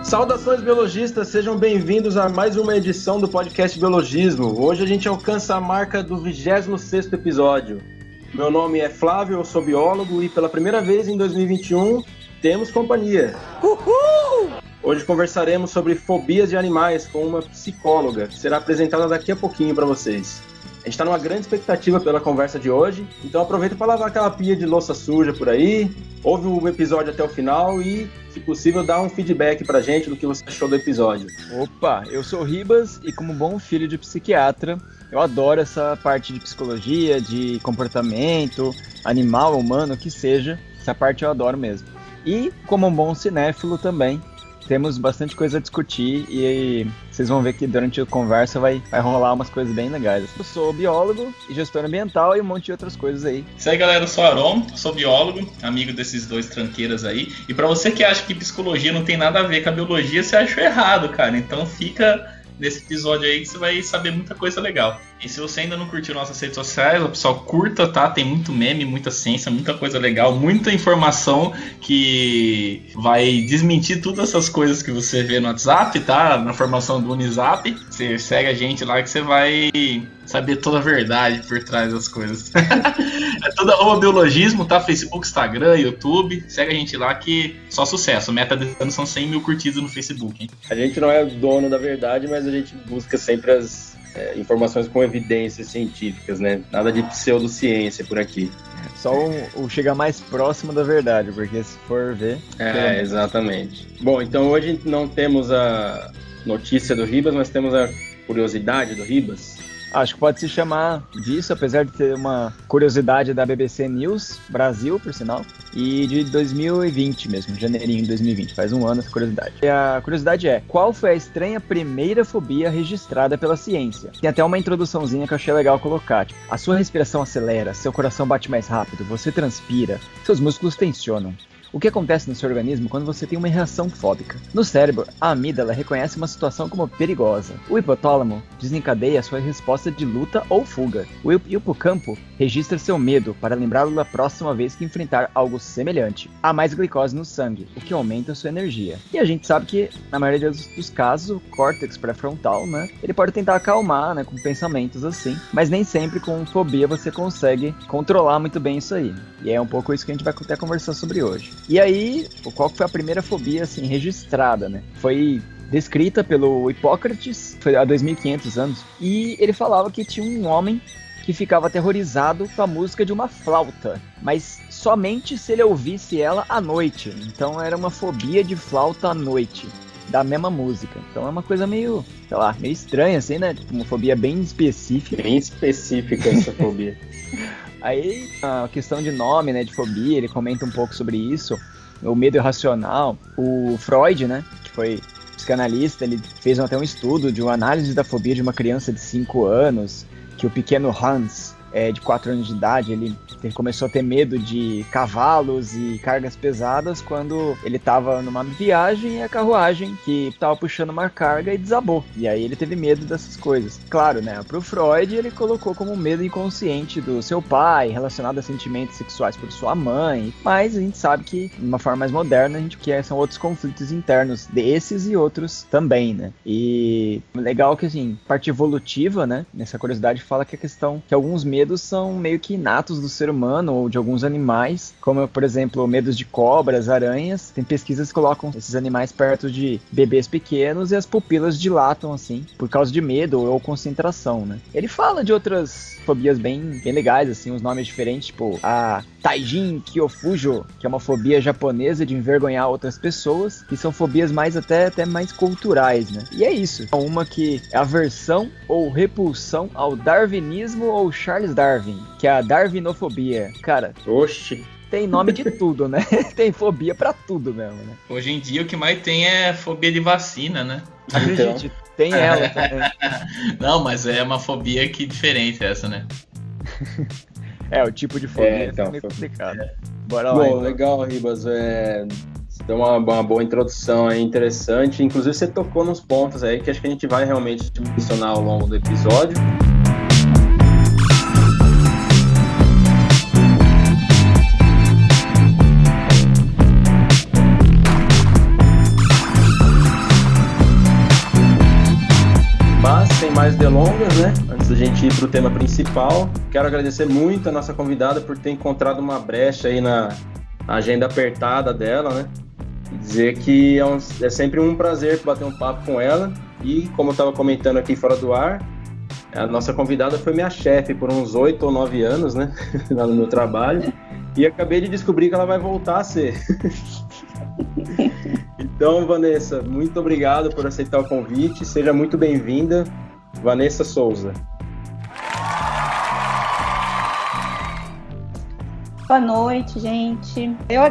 Saudações biologistas, sejam bem-vindos a mais uma edição do podcast Biologismo. Hoje a gente alcança a marca do 26º episódio. Meu nome é Flávio, eu sou biólogo e pela primeira vez em 2021 temos companhia. Uhul! Hoje conversaremos sobre fobias de animais com uma psicóloga, que será apresentada daqui a pouquinho para vocês. A gente está numa grande expectativa pela conversa de hoje, então aproveita para lavar aquela pia de louça suja por aí, ouve o episódio até o final e, se possível, dá um feedback pra gente do que você achou do episódio. Opa, eu sou o Ribas e como bom filho de psiquiatra, eu adoro essa parte de psicologia, de comportamento, animal, humano, o que seja, essa parte eu adoro mesmo. E como um bom cinéfilo também, temos bastante coisa a discutir e vocês vão ver que durante a conversa vai rolar umas coisas bem legais. Eu sou biólogo e gestor ambiental e um monte de outras coisas aí. Isso aí, galera, eu sou Aron, sou biólogo, amigo desses dois tranqueiras aí. E pra você que acha que psicologia não tem nada a ver com a biologia, você achou errado, cara. Então fica nesse episódio aí que você vai saber muita coisa legal. E se você ainda não curtiu nossas redes sociais, o pessoal curta, tá? Tem muito meme, muita ciência, muita coisa legal, muita informação que vai desmentir todas essas coisas que você vê no WhatsApp, tá? Na formação do Unizap. Você segue a gente lá que você vai saber toda a verdade por trás das coisas. É tudo biologismo, tá? Facebook, Instagram, YouTube. Segue a gente lá que só sucesso. A meta desse ano são 100 mil curtidas no Facebook, hein? A gente não é o dono da verdade, mas a gente busca sempre as informações com evidências científicas, né? Nada de pseudociência por aqui. Só o chegar mais próximo da verdade, porque se for ver... exatamente. Bom, então hoje não temos a notícia do Ribas, mas temos a curiosidade do Ribas. Acho que pode se chamar disso, apesar de ter uma curiosidade da BBC News Brasil, por sinal, e de 2020 mesmo, janeirinho de 2020, faz um ano essa curiosidade. E a curiosidade é, qual foi a estranha primeira fobia registrada pela ciência? Tem até uma introduçãozinha que eu achei legal colocar. Tipo, a sua respiração acelera, seu coração bate mais rápido, você transpira, seus músculos tensionam. O que acontece no seu organismo quando você tem uma reação fóbica? No cérebro, a amígdala reconhece uma situação como perigosa. O hipotálamo desencadeia sua resposta de luta ou fuga. O hipocampo registra seu medo para lembrá-lo da próxima vez que enfrentar algo semelhante. Há mais glicose no sangue, o que aumenta sua energia. E a gente sabe que, na maioria dos casos, o córtex pré-frontal, né, ele pode tentar acalmar, né, com pensamentos assim, mas nem sempre com fobia você consegue controlar muito bem isso aí. E é um pouco isso que a gente vai até conversar sobre hoje. E aí, qual foi a primeira fobia, assim, registrada, né? Foi descrita pelo Hipócrates, foi há 2.500 anos, e ele falava que tinha um homem que ficava aterrorizado com a música de uma flauta, mas somente se ele ouvisse ela à noite. Então era uma fobia de flauta à noite, da mesma música. Então é uma coisa meio, sei lá, meio estranha, assim, né? Tipo, uma fobia bem específica. Bem específica essa fobia. Aí, a questão de nome, né, de fobia, ele comenta um pouco sobre isso, o medo irracional. O Freud, né, que foi psicanalista, ele fez até um estudo de uma análise da fobia de uma criança de 5 anos, que o pequeno Hans, de 4 anos de idade, ele começou a ter medo de cavalos e cargas pesadas quando ele estava numa viagem e a carruagem que estava puxando uma carga e desabou. E aí ele teve medo dessas coisas. Claro, né? Pro Freud ele colocou como um medo inconsciente do seu pai, relacionado a sentimentos sexuais por sua mãe. Mas a gente sabe que, de uma forma mais moderna, a gente quer são outros conflitos internos desses e outros também, né? E legal que, assim, parte evolutiva, né? Nessa curiosidade fala que a questão que alguns medos são meio que inatos do ser humano ou de alguns animais, como, por exemplo, medos de cobras, aranhas. Tem pesquisas que colocam esses animais perto de bebês pequenos e as pupilas dilatam, assim, por causa de medo ou concentração, né? Ele fala de outras fobias bem legais, assim, uns nomes diferentes, tipo a Taijin Kyofujo, que é uma fobia japonesa de envergonhar outras pessoas, que são fobias mais até mais culturais, né? E é isso. Uma que é aversão ou repulsão ao darwinismo ou Charles Darwin, que é a darwinofobia. Cara, oxi, tem nome de tudo, né? Tem fobia pra tudo mesmo, né? Hoje em dia o que mais tem é fobia de vacina, né? Acredite, tem ela também. Não, mas é uma fobia que diferente essa, né? O tipo de fobia então, é meio complicado. Bora lá. Bom, então. legal, Ribas. Você deu uma boa introdução aí, interessante. Inclusive você tocou nos pontos aí que acho que a gente vai realmente mencionar ao longo do episódio. mais delongas, né? Antes da gente ir para o tema principal, quero agradecer muito a nossa convidada por ter encontrado uma brecha aí na agenda apertada dela, né? E dizer que é sempre um prazer bater um papo com ela. E, como eu estava comentando aqui fora do ar, a nossa convidada foi minha chefe por uns 8 ou 9 anos, né? Lá no meu trabalho. E acabei de descobrir que ela vai voltar a ser. Então, Vanessa, muito obrigado por aceitar o convite. Seja muito bem-vinda, Vanessa Souza. Boa noite, gente. Eu que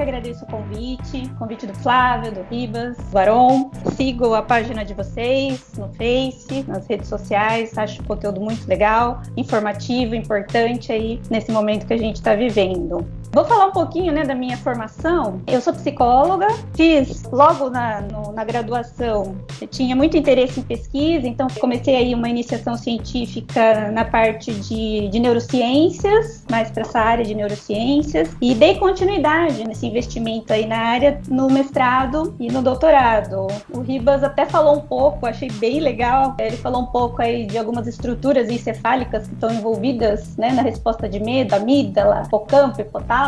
agradeço o convite do Flávio, do Ribas, do Aron. Sigo a página de vocês no Face, nas redes sociais. Acho o conteúdo muito legal, informativo, importante aí nesse momento que a gente está vivendo. Vou falar um pouquinho, né, da minha formação. Eu sou psicóloga, fiz logo na graduação, eu tinha muito interesse em pesquisa, então comecei aí uma iniciação científica na parte de neurociências, mais para essa área de neurociências, e dei continuidade nesse investimento aí na área no mestrado e no doutorado. O Ribas até falou um pouco, achei bem legal, ele falou um pouco aí de algumas estruturas encefálicas que estão envolvidas, né, na resposta de medo, amígdala, hipocampo, hipotálamo.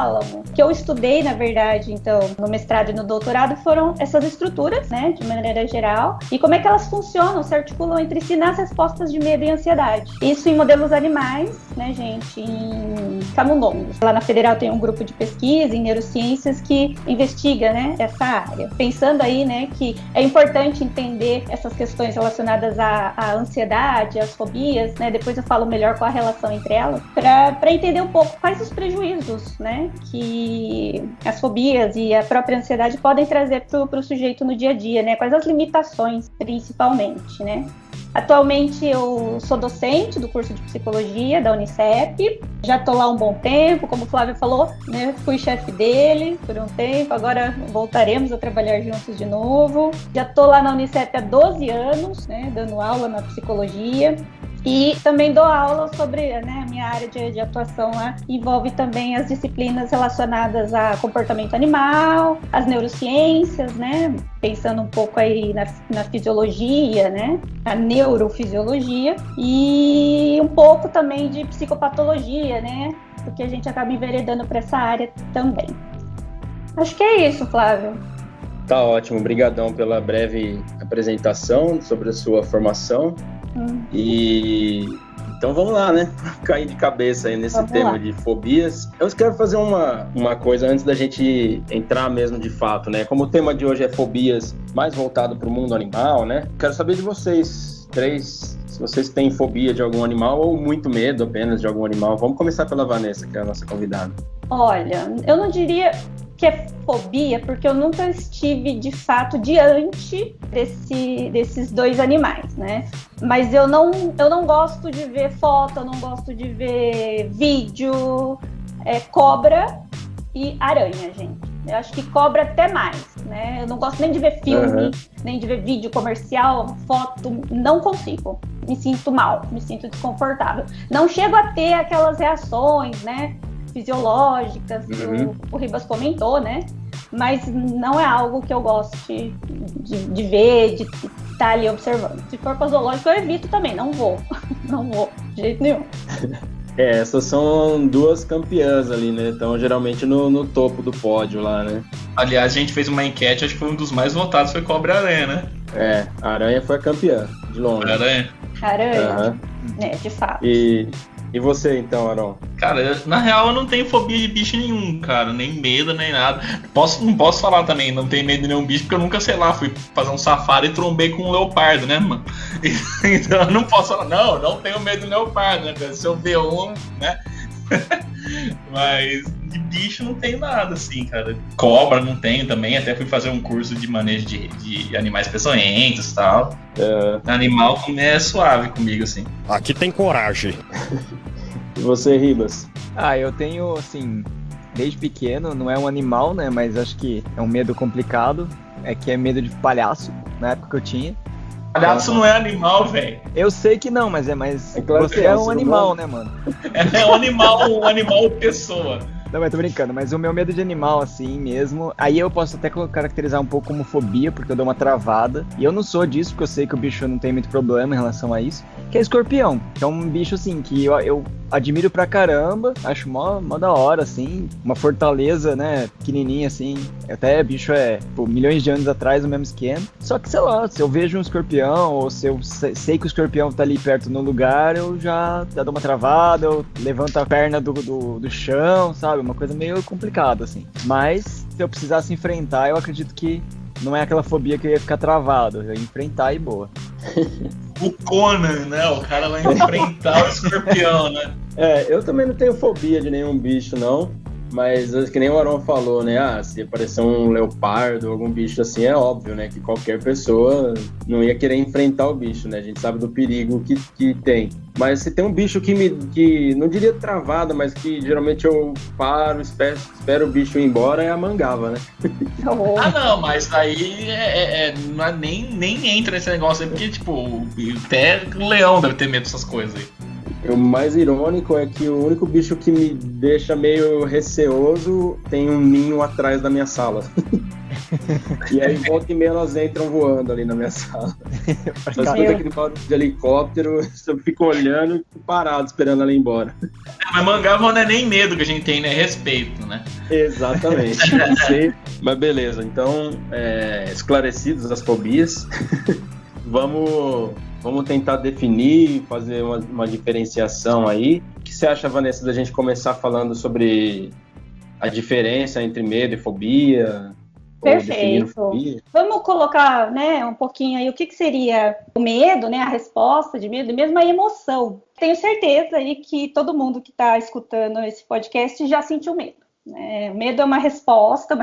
Que eu estudei, na verdade, então, no mestrado e no doutorado, foram essas estruturas, né, de maneira geral, e como é que elas funcionam, se articulam entre si nas respostas de medo e ansiedade. Isso em modelos animais, né, gente, em camundongos. Lá na Federal tem um grupo de pesquisa em neurociências que investiga, né, essa área. Pensando aí, né, que é importante entender essas questões relacionadas à ansiedade, às fobias, né, depois eu falo melhor qual a relação entre elas, para entender um pouco quais os prejuízos, né, que as fobias e a própria ansiedade podem trazer para o sujeito no dia a dia, né? Quais as limitações, principalmente, né? Atualmente eu sou docente do curso de psicologia da Unicep, já estou lá um bom tempo, como o Flávio falou, né? Fui chefe dele por um tempo, agora voltaremos a trabalhar juntos de novo. Já estou lá na Unicep há 12 anos, né? Dando aula na psicologia. E também dou aula sobre, né, a minha área de atuação lá envolve também as disciplinas relacionadas a comportamento animal, as neurociências, né, pensando um pouco aí na fisiologia, né, a neurofisiologia e um pouco também de psicopatologia, né, porque a gente acaba enveredando para essa área também. Acho que é isso, Flávio. Tá ótimo, obrigadão pela breve apresentação sobre a sua formação. E então vamos lá, né? Cair de cabeça aí nesse tema de fobias. Eu quero fazer uma coisa antes da gente entrar mesmo de fato, né? Como o tema de hoje é fobias mais voltado para o mundo animal, né? Quero saber de vocês três, se vocês têm fobia de algum animal ou muito medo apenas de algum animal. Vamos começar pela Vanessa, que é a nossa convidada. Olha, eu não diria que é fobia, porque eu nunca estive de fato diante desses dois animais, né? Mas eu não gosto de ver foto, eu não gosto de ver vídeo, cobra e aranha, gente. Eu acho que cobra até mais, né? Eu não gosto nem de ver filme, nem de ver vídeo comercial, foto, não consigo. Me sinto mal, me sinto desconfortável. Não chego a ter aquelas reações, né, fisiológicas que o Ribas comentou, né? Mas não é algo que eu goste de ver, de estar ali observando. Se for para zoológico, eu evito também, não vou, de jeito nenhum. Essas são duas campeãs ali, né? Então, geralmente no topo do pódio lá, né? Aliás, a gente fez uma enquete, acho que foi um dos mais votados, foi cobra-aranha, né? A aranha foi a campeã, de longe. Aranha, de fato. E você, então, Aron? Cara, na real eu não tenho fobia de bicho nenhum, cara. Nem medo, nem nada. Não posso falar também, não tenho medo de nenhum bicho, porque eu nunca, sei lá, fui fazer um safari e trombei com um leopardo, né, mano? Então eu não posso falar, não tenho medo de leopardo, né? Se eu ver um, né? Mas de bicho não tenho nada, assim, cara. Cobra não tenho também, até fui fazer um curso de manejo de animais peçonhentos e tal. Animal é suave comigo, assim. Aqui tem coragem. E você, Ribas? Eu tenho, assim, desde pequeno, não é um animal, né, mas acho que é um medo complicado, que é medo de palhaço, na época que eu tinha. Palhaço não é animal, velho. Eu sei que não, mas claro você é um animal, né, mano? É um animal pessoa. Não, mas tô brincando, mas o meu medo de animal, assim mesmo, aí eu posso até caracterizar um pouco como fobia, porque eu dou uma travada. E eu não sou disso, porque eu sei que o bicho não tem muito problema em relação a isso. Que é escorpião, que é um bicho, assim, que eu admiro pra caramba, acho mó da hora, assim, uma fortaleza, né, pequenininha, assim. Até bicho milhões de anos atrás, o mesmo esquema. Só que, sei lá, se eu vejo um escorpião, ou se eu sei que o escorpião tá ali perto no lugar, eu já dou uma travada, eu levanto a perna do chão, sabe? Uma coisa meio complicada, assim. Mas, se eu precisasse enfrentar, eu acredito que não é aquela fobia que eu ia ficar travado. Eu ia enfrentar e boa. O Conan, né? O cara vai enfrentar o escorpião, né? Eu também não tenho fobia de nenhum bicho, não. Mas, que nem o Aron falou, né? Se aparecer um leopardo, algum bicho assim, é óbvio, né? Que qualquer pessoa não ia querer enfrentar o bicho, né? A gente sabe do perigo que tem. Mas se tem um bicho que não diria travado, mas que geralmente eu paro, espero o bicho ir embora, é a mangava, né? Não, mas aí não é nem entra nesse negócio aí, porque, tipo, até o leão deve ter medo dessas coisas aí. O mais irônico é que o único bicho que me deixa meio receoso tem um ninho atrás da minha sala. E aí, volta e meia, elas entram voando ali na minha sala. Só escuta aquele barulho de helicóptero, eu fico olhando e fico parado esperando ela ir embora. Mas mangava não é nem medo que a gente tem, né? Respeito, né? Exatamente. Mas beleza, então, esclarecidos as fobias, vamos tentar definir, fazer uma diferenciação aí. O que você acha, Vanessa, da gente começar falando sobre a diferença entre medo e fobia? Perfeito. Vamos colocar, né, um pouquinho aí o que seria o medo, né, a resposta de medo, e mesmo a emoção. Tenho certeza aí que todo mundo que está escutando esse podcast já sentiu medo, né? O medo é uma resposta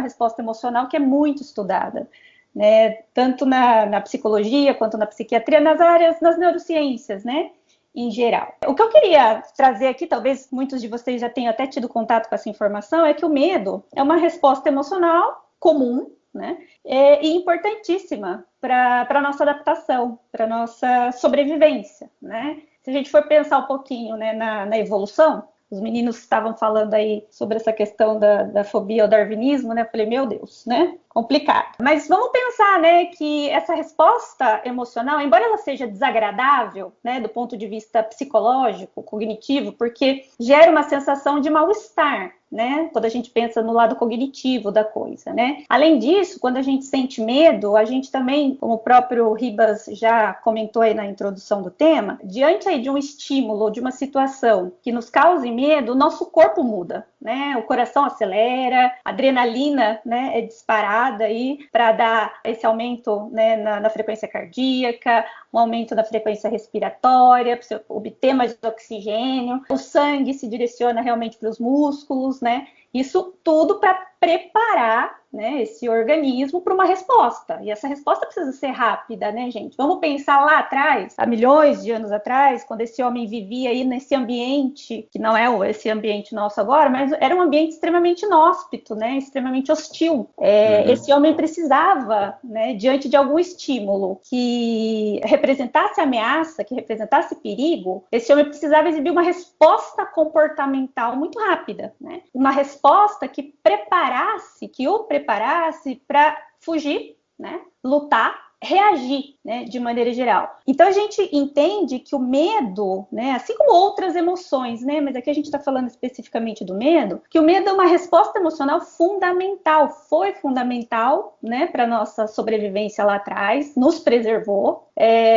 emocional que é muito estudada, né, tanto na psicologia quanto na psiquiatria, nas neurociências, né, em geral. O que eu queria trazer aqui, talvez muitos de vocês já tenham até tido contato com essa informação, é que o medo é uma resposta emocional comum, né, e importantíssima para a nossa adaptação, para a nossa sobrevivência, né? Se a gente for pensar um pouquinho, né, na evolução, os meninos estavam falando aí sobre essa questão da fobia ao darwinismo, né? Eu falei, meu Deus, né? Complicado. Mas vamos pensar, né, que essa resposta emocional, embora ela seja desagradável, né, do ponto de vista psicológico, cognitivo, porque gera uma sensação de mal-estar, né, quando a gente pensa no lado cognitivo da coisa, né. Além disso, quando a gente sente medo, a gente também, como o próprio Ribas já comentou aí na introdução do tema, diante aí de um estímulo, de uma situação que nos cause medo, o nosso corpo muda, né, o coração acelera, a adrenalina, né, é disparada aí para dar esse aumento, né, na frequência cardíaca, um aumento na frequência respiratória, para você obter mais oxigênio, o sangue se direciona realmente para os músculos, né? Isso tudo para preparar, né, esse organismo para uma resposta. E essa resposta precisa ser rápida, né, gente? Vamos pensar lá atrás, há milhões de anos atrás, quando esse homem vivia aí nesse ambiente, que não é esse ambiente nosso agora, mas era um ambiente extremamente inóspito, né, extremamente hostil. Esse homem precisava, né, diante de algum estímulo que representasse ameaça, que representasse perigo, esse homem precisava exibir uma resposta comportamental muito rápida, né? Uma resposta que o preparasse para fugir, né? Lutar, reagir, né, de maneira geral. Então a gente entende que o medo, né, assim como outras emoções, né, mas aqui a gente está falando especificamente do medo, que o medo é uma resposta emocional fundamental, foi fundamental, né, para nossa sobrevivência lá atrás, nos preservou,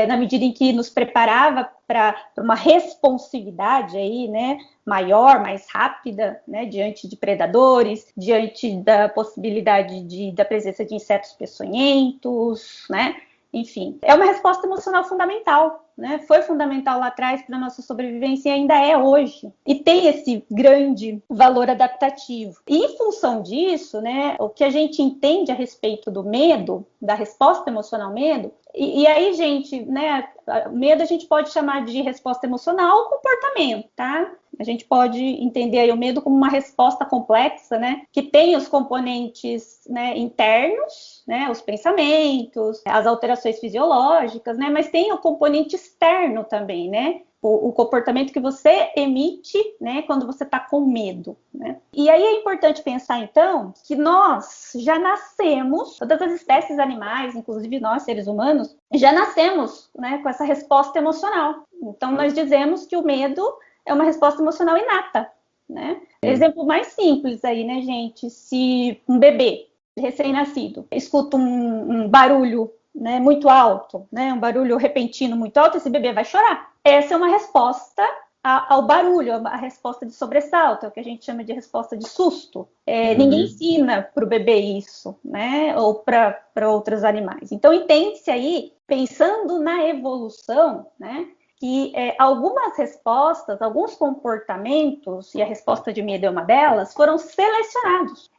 na medida em que nos preparava para uma responsividade aí, né, maior, mais rápida, né, diante de predadores, diante da possibilidade da presença de insetos peçonhentos, né? Enfim, é uma resposta emocional fundamental, né? Foi fundamental lá atrás para a nossa sobrevivência e ainda é hoje. E tem esse grande valor adaptativo. E em função disso, né, o que a gente entende a respeito do medo, da resposta emocional ao medo, e aí, gente, né, medo a gente pode chamar de resposta emocional ou comportamento, tá? A gente pode entender aí o medo como uma resposta complexa, né, que tem os componentes, né, internos, né, os pensamentos, as alterações fisiológicas, né, mas tem o componente externo também, né, o comportamento que você emite, né, quando você está com medo, né? E aí é importante pensar, então, que nós já nascemos, todas as espécies animais, inclusive nós, seres humanos, já nascemos, né, com essa resposta emocional. Então, nós dizemos que o medo é uma resposta emocional inata, né? Exemplo mais simples aí, né, gente? Se um bebê recém-nascido escuta um barulho, né, muito alto, né, um barulho repentino muito alto, esse bebê vai chorar. Essa é uma resposta ao barulho, a resposta de sobressalto, é o que a gente chama de resposta de susto. Ninguém ensina para o bebê isso, né, ou para outros animais. Então, entende-se aí, pensando na evolução, né, que algumas respostas, alguns comportamentos, e a resposta de medo é uma delas, foram selecionados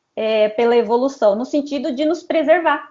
pela evolução, no sentido de nos preservar,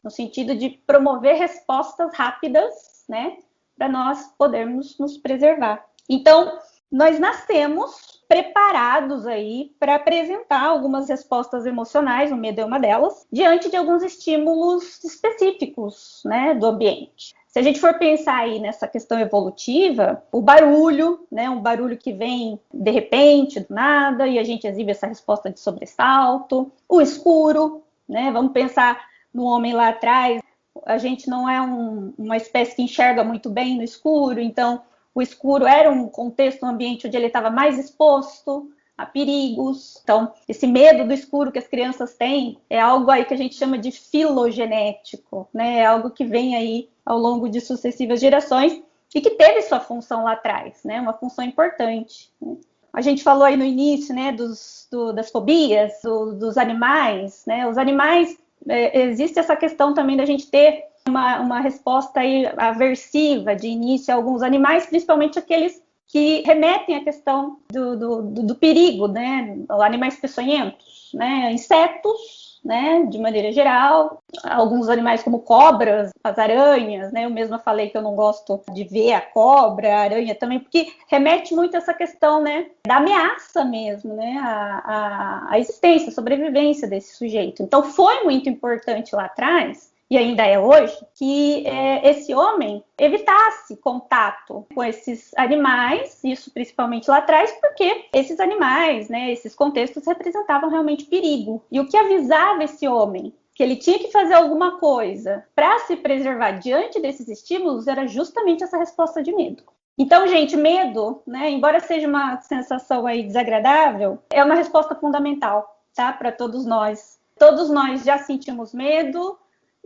no sentido de promover respostas rápidas, né, para nós podermos nos preservar. Então, nós nascemos preparados aí para apresentar algumas respostas emocionais, o medo é uma delas, diante de alguns estímulos específicos, né, do ambiente. Se a gente for pensar aí nessa questão evolutiva, o barulho, né, um barulho que vem de repente, do nada, e a gente exibe essa resposta de sobressalto, o escuro, né, vamos pensar no homem lá atrás, a gente não é uma espécie que enxerga muito bem no escuro, então o escuro era um contexto, um ambiente onde ele estava mais exposto a perigos. Então, esse medo do escuro que as crianças têm é algo aí que a gente chama de filogenético, né? É algo que vem aí ao longo de sucessivas gerações e que teve sua função lá atrás, né? Uma função importante, né? A gente falou aí no início, né, das fobias, dos animais, né? Os animais, existe essa questão também da gente ter uma resposta aí aversiva de início a alguns animais, principalmente aqueles que remetem à questão do perigo, né? Animais peçonhentos, né? Insetos, né? De maneira geral, alguns animais como cobras, as aranhas, né? Eu mesma falei que eu não gosto de ver a cobra, a aranha também, porque remete muito a essa questão, né? Da ameaça mesmo, né? A existência, a sobrevivência desse sujeito. Então, foi muito importante lá atrás, e ainda é hoje, que esse homem evitasse contato com esses animais, isso principalmente lá atrás, porque esses animais, né, esses contextos representavam realmente perigo. E o que avisava esse homem que ele tinha que fazer alguma coisa para se preservar diante desses estímulos era justamente essa resposta de medo. Então, gente, medo, né, embora seja uma sensação aí desagradável, é uma resposta fundamental, tá, para todos nós. Todos nós já sentimos medo,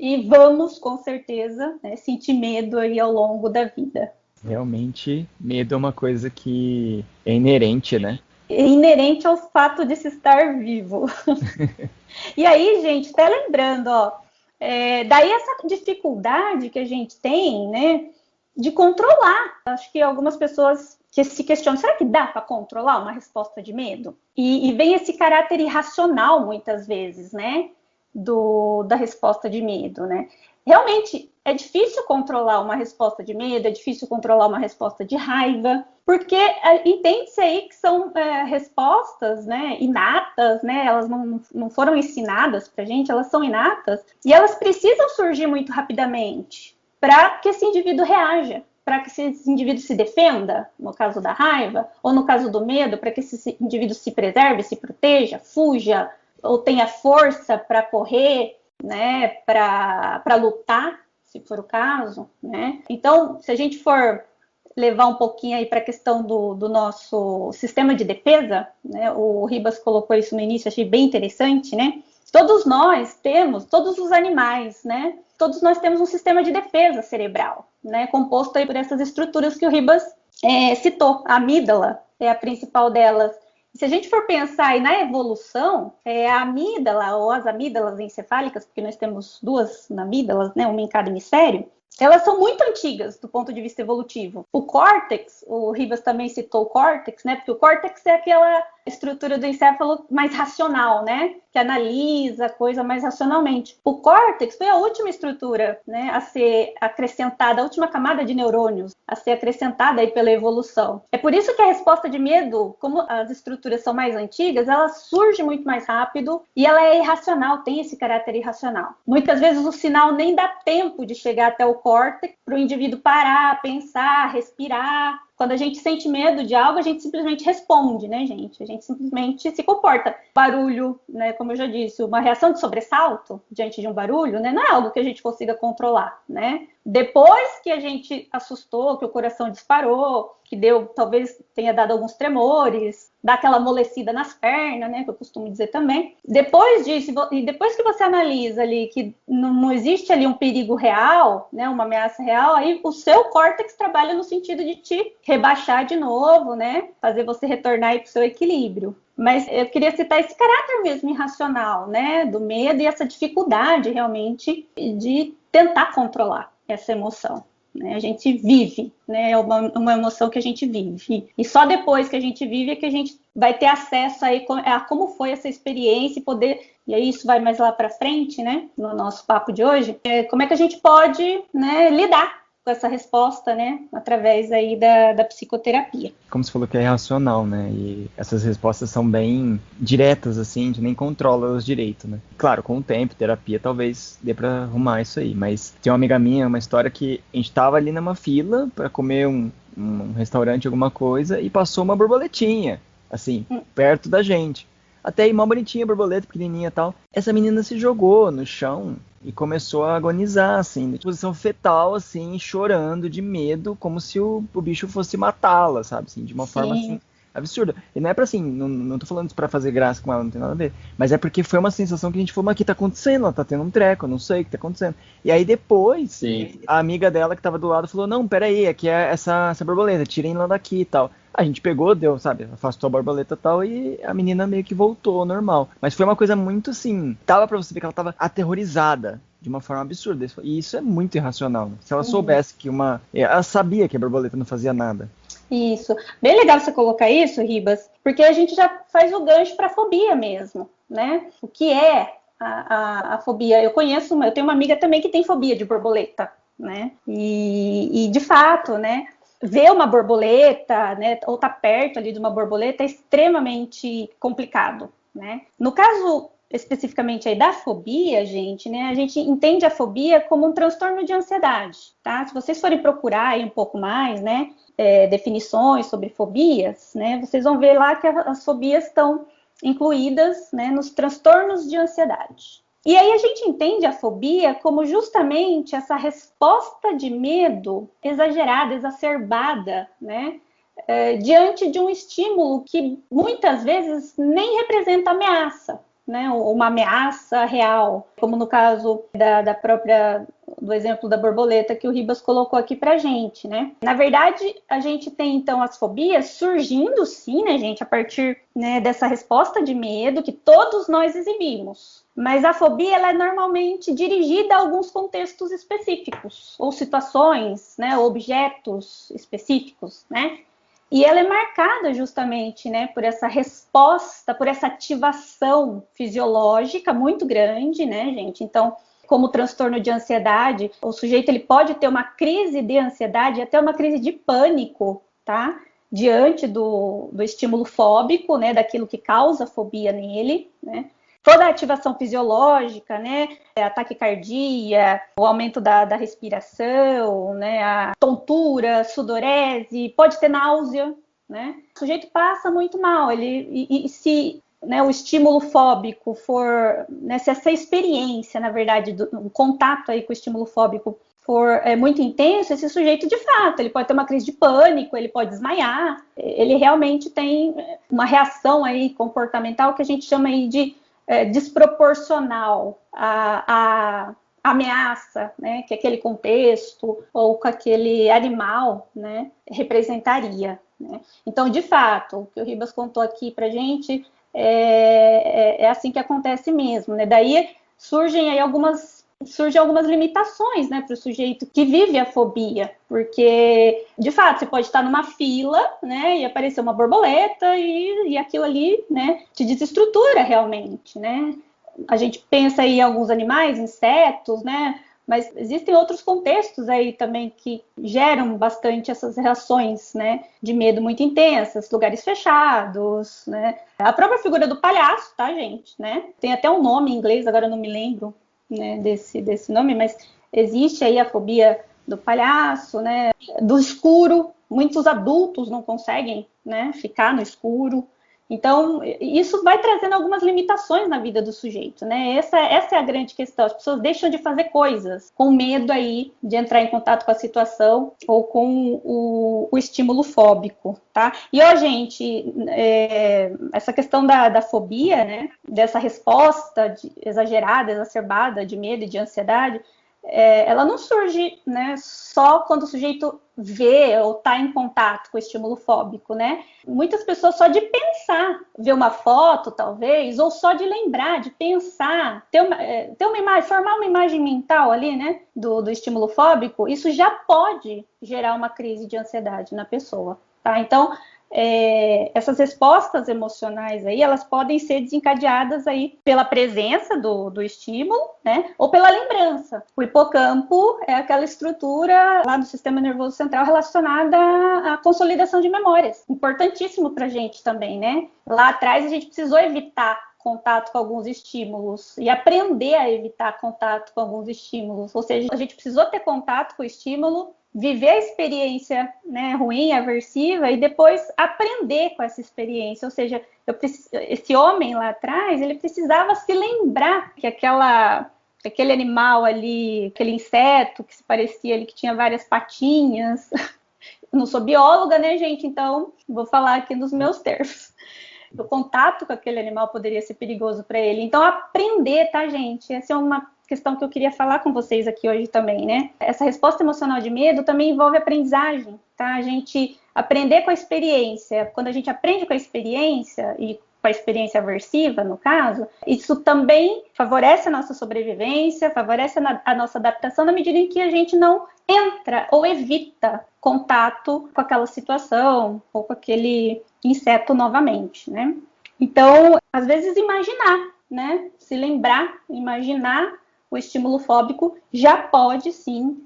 e vamos, com certeza, né, sentir medo aí ao longo da vida. Realmente, medo é uma coisa que é inerente, né? É inerente ao fato de se estar vivo. E aí, gente, até lembrando, ó, daí essa dificuldade que a gente tem, né, de controlar. Acho que algumas pessoas que se questionam, será que dá para controlar uma resposta de medo? E vem esse caráter irracional, muitas vezes, né? Da resposta de medo, né? Realmente é difícil controlar uma resposta de medo, é difícil controlar uma resposta de raiva, porque entende-se aí que são respostas, né, inatas, né? Elas não foram ensinadas pra gente, elas são inatas e elas precisam surgir muito rapidamente para que esse indivíduo reaja, para que esse indivíduo se defenda, no caso da raiva, ou no caso do medo, para que esse indivíduo se preserve, se proteja, fuja, ou tenha força para correr, né, para lutar, se for o caso, né? Então, se a gente for levar um pouquinho aí para a questão do nosso sistema de defesa, né, o Ribas colocou isso no início, achei bem interessante, né? Todos nós temos, todos os animais, né? Todos nós temos um sistema de defesa cerebral, né? Composto aí por essas estruturas que o Ribas citou. A amígdala é a principal delas. Se a gente for pensar aí na evolução, a amígdala ou as amígdalas encefálicas, porque nós temos duas amígdalas, né, uma em cada hemisfério, elas são muito antigas do ponto de vista evolutivo. O córtex, o Ribas também citou o córtex, né, porque o córtex é aquela estrutura do encéfalo mais racional, né, que analisa a coisa mais racionalmente. O córtex foi a última estrutura, né, a ser acrescentada, a última camada de neurônios a ser acrescentada aí pela evolução. É por isso que a resposta de medo, como as estruturas são mais antigas, ela surge muito mais rápido e ela é irracional, tem esse caráter irracional. Muitas vezes o sinal nem dá tempo de chegar até o córtex para o indivíduo parar, pensar, respirar, Quando a gente sente medo de algo, a gente simplesmente responde, né, gente? A gente simplesmente se comporta. Barulho, né, como eu já disse, uma reação de sobressalto diante de um barulho, né, não é algo que a gente consiga controlar, né? Depois que a gente assustou, que o coração disparou, que talvez tenha dado alguns tremores, dá aquela amolecida nas pernas, né, que eu costumo dizer também. Depois disso, e depois que você analisa ali que não existe ali um perigo real, né, uma ameaça real, aí o seu córtex trabalha no sentido de te rebaixar de novo, né, fazer você retornar aí para o seu equilíbrio. Mas eu queria citar esse caráter mesmo irracional, né, do medo e essa dificuldade realmente de tentar controlar essa emoção. Né? A gente vive, né? É uma emoção que a gente vive. E só depois que a gente vive é que a gente vai ter acesso aí a como foi essa experiência e poder... E aí isso vai mais lá para frente, né? No nosso papo de hoje. Como é que a gente pode, né, lidar com essa resposta, né? Através aí da psicoterapia. Como você falou que é irracional, né? E essas respostas são bem diretas, assim, a gente nem controla os direitos, né? Claro, com o tempo, terapia, talvez dê pra arrumar isso aí. Mas tem uma amiga minha, uma história que a gente tava ali numa fila pra comer um restaurante, alguma coisa, e passou uma borboletinha, assim, perto da gente. Até aí, mó bonitinha, borboleta, pequenininha e tal. Essa menina se jogou no chão e começou a agonizar, assim, em posição fetal, assim, chorando de medo, como se o bicho fosse matá-la, sabe, assim, de uma forma, assim, absurda. E não é pra, assim, não tô falando isso pra fazer graça com ela, não tem nada a ver, mas é porque foi uma sensação que a gente falou, mas o que tá acontecendo? Ela tá tendo um treco, eu não sei o que tá acontecendo. E aí depois, a amiga dela que tava do lado falou, não, peraí, aqui é essa borboleta, tirem ela daqui e tal. A gente pegou, deu, sabe, afastou a borboleta e tal, e a menina meio que voltou ao normal. Mas foi uma coisa muito, assim, dava pra você ver que ela tava aterrorizada de uma forma absurda. E isso é muito irracional. Se ela soubesse que ela sabia que a borboleta não fazia nada. Isso. Bem legal você colocar isso, Ribas, porque a gente já faz o gancho para fobia mesmo, né? O que é a fobia? Eu tenho uma amiga também que tem fobia de borboleta, né? E de fato, né? Ver uma borboleta, né? Ou estar perto ali de uma borboleta é extremamente complicado, né? No caso especificamente aí da fobia, gente, né? A gente entende a fobia como um transtorno de ansiedade, tá? Se vocês forem procurar aí um pouco mais, né? Definições sobre fobias, né? Vocês vão ver lá que as fobias estão incluídas, né, nos transtornos de ansiedade. E aí a gente entende a fobia como justamente essa resposta de medo exagerada, exacerbada, né? Diante de um estímulo que muitas vezes nem representa ameaça, né, uma ameaça real, como no caso do exemplo da borboleta que o Ribas colocou aqui pra gente, né? Na verdade, a gente tem então as fobias surgindo sim, né, gente, a partir, né, dessa resposta de medo que todos nós exibimos. Mas a fobia, ela é normalmente dirigida a alguns contextos específicos, ou situações, né, objetos específicos, né? E ela é marcada justamente, né, por essa resposta, por essa ativação fisiológica muito grande, né, gente? Então, como transtorno de ansiedade, o sujeito ele pode ter uma crise de ansiedade, até uma crise de pânico, tá? Diante do estímulo fóbico, né, daquilo que causa fobia nele, né? Toda a ativação fisiológica, né, a taquicardia, o aumento da respiração, né, a tontura, sudorese, pode ter náusea, né? O sujeito passa muito mal, e se, né, o estímulo fóbico for, né, se essa experiência, na verdade, o contato aí com o estímulo fóbico for muito intenso, esse sujeito, de fato, ele pode ter uma crise de pânico, ele pode desmaiar, ele realmente tem uma reação aí comportamental que a gente chama aí de desproporcional à ameaça, né, que aquele contexto ou com aquele animal, né, representaria, né? Então, de fato, o que o Ribas contou aqui para a gente é assim que acontece mesmo, né? Daí surgem algumas limitações, né, para o sujeito que vive a fobia, porque, de fato, você pode estar numa fila, né, e aparecer uma borboleta e aquilo ali, né, te desestrutura realmente, né? A gente pensa aí em alguns animais, insetos, né, mas existem outros contextos aí também que geram bastante essas reações, né, de medo muito intensas, lugares fechados, né? A própria figura do palhaço, tá, gente, né? Tem até um nome em inglês, agora eu não me lembro, né, desse nome, mas existe aí a fobia do palhaço, né, do escuro. Muitos adultos não conseguem, né, ficar no escuro. Então, isso vai trazendo algumas limitações na vida do sujeito, né? Essa é a grande questão. As pessoas deixam de fazer coisas com medo aí de entrar em contato com a situação ou com o estímulo fóbico, tá? E, gente, essa questão da fobia, né? Dessa resposta exagerada, exacerbada de medo e de ansiedade, ela não surge, né, só quando o sujeito vê ou está em contato com o estímulo fóbico, né? Muitas pessoas só de pensar, ver uma foto, talvez, ou só de lembrar, de pensar, ter uma imagem, formar uma imagem mental ali, né, do estímulo fóbico, isso já pode gerar uma crise de ansiedade na pessoa, tá? Então, essas respostas emocionais aí, elas podem ser desencadeadas aí pela presença do estímulo, né, ou pela lembrança. O hipocampo é aquela estrutura lá do sistema nervoso central relacionada à consolidação de memórias. Importantíssimo pra gente também, né? Lá atrás a gente precisou evitar contato com alguns estímulos e aprender a evitar contato com alguns estímulos. Ou seja, a gente precisou ter contato com o estímulo, viver a experiência, né, ruim, aversiva, e depois aprender com essa experiência. Ou seja, esse homem lá atrás, ele precisava se lembrar que aquele animal ali, aquele inseto que se parecia ali, que tinha várias patinhas. Não sou bióloga, né, gente? Então, vou falar aqui nos meus termos. O contato com aquele animal poderia ser perigoso para ele. Então, aprender, tá, gente? Essa é uma questão que eu queria falar com vocês aqui hoje também, né? Essa resposta emocional de medo também envolve aprendizagem, tá? A gente aprender com a experiência. Quando a gente aprende com a experiência, e com a experiência aversiva, no caso, isso também favorece a nossa sobrevivência, favorece a nossa adaptação na medida em que a gente não entra ou evita contato com aquela situação ou com aquele inseto novamente, né? Então, às vezes imaginar, né? Se lembrar, imaginar o estímulo fóbico já pode, sim,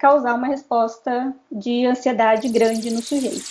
causar uma resposta de ansiedade grande no sujeito.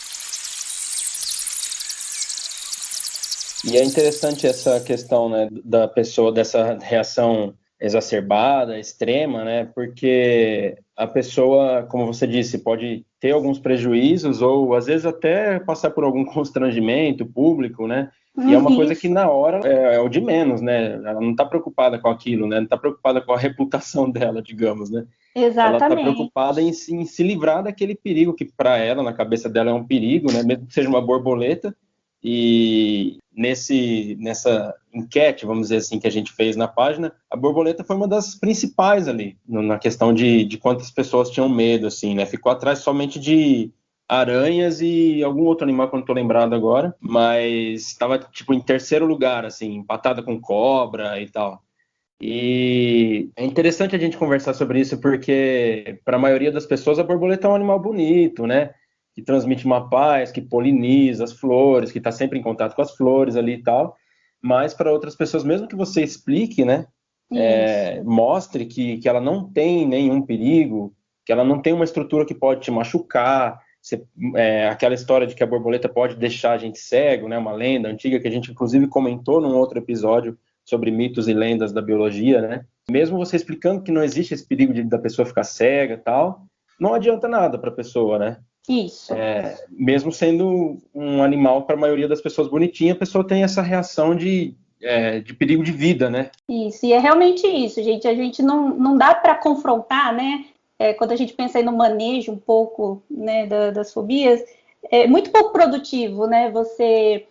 E é interessante essa questão, né, da pessoa, dessa reação exacerbada, extrema, né, porque a pessoa, como você disse, pode ter alguns prejuízos ou, às vezes, até passar por algum constrangimento público, né, e é uma coisa que na hora é o de menos, né? Ela não está preocupada com aquilo, né? Não está preocupada com a reputação dela, digamos, né? Exatamente. Ela está preocupada em se livrar daquele perigo que para ela, na cabeça dela, é um perigo, né? Mesmo que seja uma borboleta. E nessa enquete, vamos dizer assim, que a gente fez na página, a borboleta foi uma das principais ali, na questão de quantas pessoas tinham medo, assim, né? Ficou atrás somente de aranhas e algum outro animal que eu não tô lembrado agora, mas estava tipo em terceiro lugar, assim, empatada com cobra e tal. E é interessante a gente conversar sobre isso porque para a maioria das pessoas a borboleta é um animal bonito, né? Que transmite uma paz, que poliniza as flores, que está sempre em contato com as flores ali e tal. Mas para outras pessoas, mesmo que você explique, né? Mostre que ela não tem nenhum perigo, que ela não tem uma estrutura que pode te machucar. Aquela história de que a borboleta pode deixar a gente cego, né? Uma lenda antiga que a gente inclusive comentou num outro episódio sobre mitos e lendas da biologia, né? Mesmo você explicando que não existe esse perigo da pessoa ficar cega e tal, não adianta nada para a pessoa, né? Isso. Mesmo sendo um animal para a maioria das pessoas bonitinha, a pessoa tem essa reação de perigo de vida, né? Isso, e é realmente isso, gente. A gente não dá para confrontar, né? Quando a gente pensa aí no manejo um pouco, né, das fobias, é muito pouco produtivo, né? Você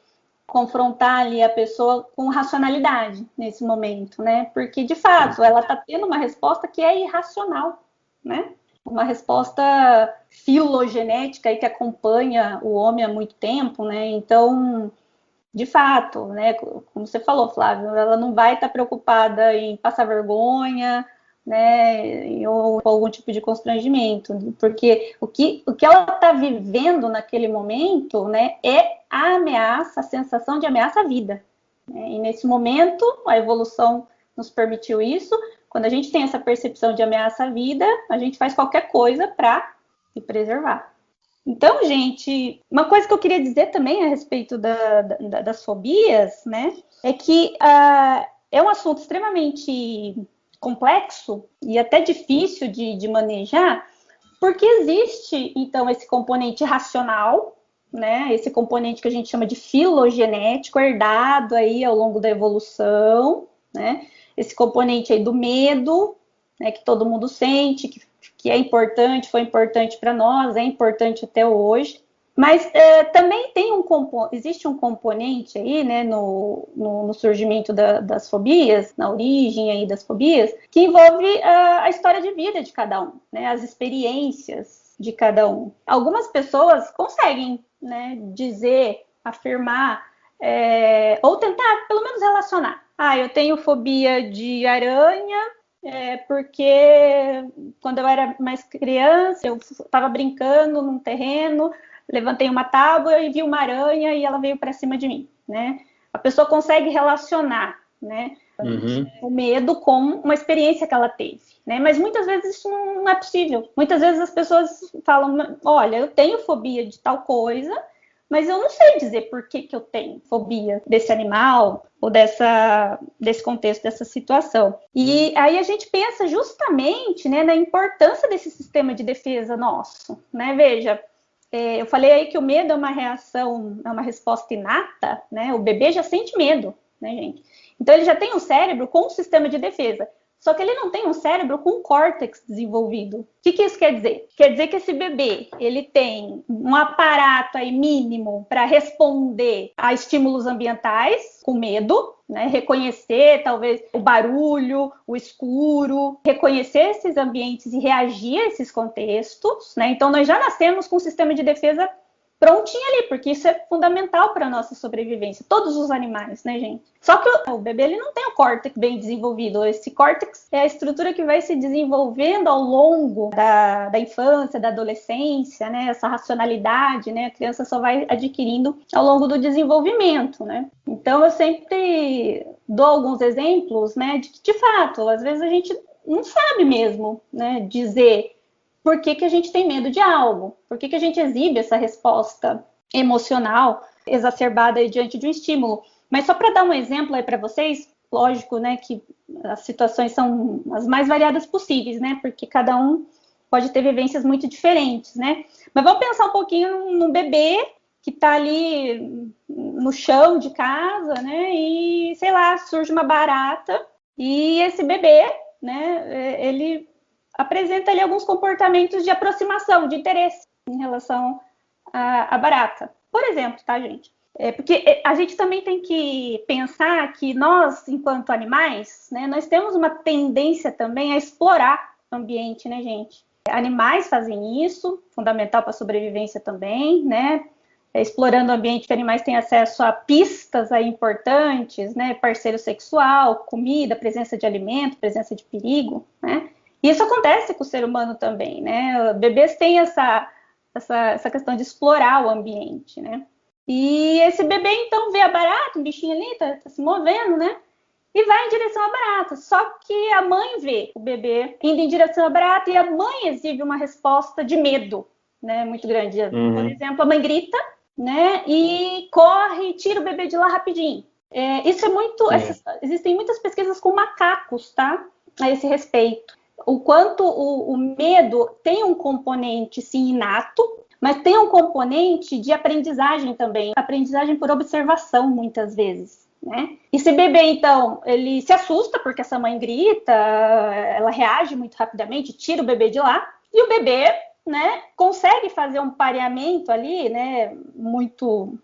confrontar ali a pessoa com racionalidade nesse momento, né? Porque, de fato, ela está tendo uma resposta que é irracional, né? Uma resposta filogenética aí que acompanha o homem há muito tempo, né? Então, de fato, né? Como você falou, Flávio, ela não vai estar preocupada em passar vergonha, né? Ou algum tipo de constrangimento, porque o que ela está vivendo naquele momento, né? É a ameaça, a sensação de ameaça à vida. Né? E nesse momento, a evolução nos permitiu isso. Quando a gente tem essa percepção de ameaça à vida, a gente faz qualquer coisa para se preservar. Então, gente, uma coisa que eu queria dizer também a respeito das fobias, né, é que é um assunto extremamente complexo e até difícil de manejar, Porque existe, então, esse componente racional, né? Esse componente que a gente chama de filogenético, herdado aí ao longo da evolução, né? Esse componente aí do medo, né, que todo mundo sente, que é importante, foi importante para nós, é importante até hoje. Mas também existe um componente aí, né, no surgimento das fobias, na origem aí das fobias, que envolve a história de vida de cada um, né, as experiências de cada um. Algumas pessoas conseguem, né, dizer, afirmar, ou tentar pelo menos relacionar. Eu tenho fobia de aranha, porque quando eu era mais criança, eu estava brincando num terreno, levantei uma tábua e vi uma aranha e ela veio para cima de mim, né? A pessoa consegue relacionar, né, o medo com uma experiência que ela teve, né? Mas muitas vezes isso não é possível. Muitas vezes as pessoas falam, olha, eu tenho fobia de tal coisa, mas eu não sei dizer por que eu tenho fobia desse animal ou desse contexto, dessa situação. E aí a gente pensa justamente, né, na importância desse sistema de defesa nosso, né? Veja, eu falei aí que o medo é uma reação, é uma resposta inata, né? O bebê já sente medo, né, gente? Então ele já tem um cérebro com um sistema de defesa. Só que ele não tem um cérebro com um córtex desenvolvido. O que isso quer dizer? Quer dizer que esse bebê, ele tem um aparato aí mínimo para responder a estímulos ambientais com medo, né? Reconhecer talvez o barulho, o escuro, reconhecer esses ambientes e reagir a esses contextos, né? Então nós já nascemos com um sistema de defesa prontinho ali, porque isso é fundamental para a nossa sobrevivência. Todos os animais, né, gente? Só que o bebê, ele não tem o córtex bem desenvolvido. Esse córtex é a estrutura que vai se desenvolvendo ao longo da infância, da adolescência, né? Essa racionalidade, né? A criança só vai adquirindo ao longo do desenvolvimento, né? Então, eu sempre dou alguns exemplos, né? De que, de fato, às vezes a gente não sabe mesmo, né? Dizer por que a gente tem medo de algo, por que a gente exibe essa resposta emocional exacerbada diante de um estímulo. Mas só para dar um exemplo aí para vocês, lógico, né, que as situações são as mais variadas possíveis, né, porque cada um pode ter vivências muito diferentes, né. Mas vamos pensar um pouquinho num bebê que está ali no chão de casa, né, e, sei lá, surge uma barata e esse bebê, né, ele apresenta ali alguns comportamentos de aproximação, de interesse em relação à barata. Por exemplo, tá, gente? Porque a gente também tem que pensar que nós, enquanto animais, né, nós temos uma tendência também a explorar o ambiente, né, gente? Animais fazem isso, fundamental para a sobrevivência também, né? Explorando o ambiente, que animais têm acesso a pistas aí importantes, né? Parceiro sexual, comida, presença de alimento, presença de perigo, né? Isso acontece com o ser humano também, né? Bebês têm essa questão de explorar o ambiente, né? E esse bebê, então, vê a barata, um bichinho ali, tá se movendo, né? E vai em direção à barata. Só que a mãe vê o bebê indo em direção à barata e a mãe exibe uma resposta de medo, né? Muito grande. Por exemplo, a mãe grita, né? E corre e tira o bebê de lá rapidinho. Isso é muito... Existem muitas pesquisas com macacos, tá? A esse respeito. O quanto o medo tem um componente, sim, inato, mas tem um componente de aprendizagem também, aprendizagem por observação, muitas vezes, né? E esse bebê, então, ele se assusta porque essa mãe grita, ela reage muito rapidamente, tira o bebê de lá, e o bebê, né, consegue fazer um pareamento ali, né, muito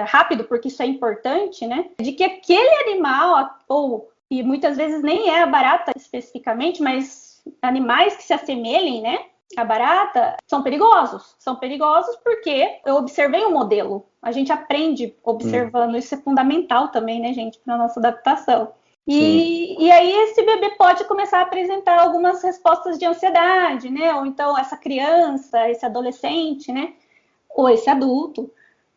rápido, porque isso é importante, né, de que aquele animal, e muitas vezes nem é a barata especificamente, mas animais que se assemelhem, né, à barata, são perigosos. São perigosos porque eu observei o modelo. A gente aprende observando. Isso é fundamental também, né, gente, para a nossa adaptação. E aí esse bebê pode começar a apresentar algumas respostas de ansiedade, né? Ou então essa criança, esse adolescente, né? Ou esse adulto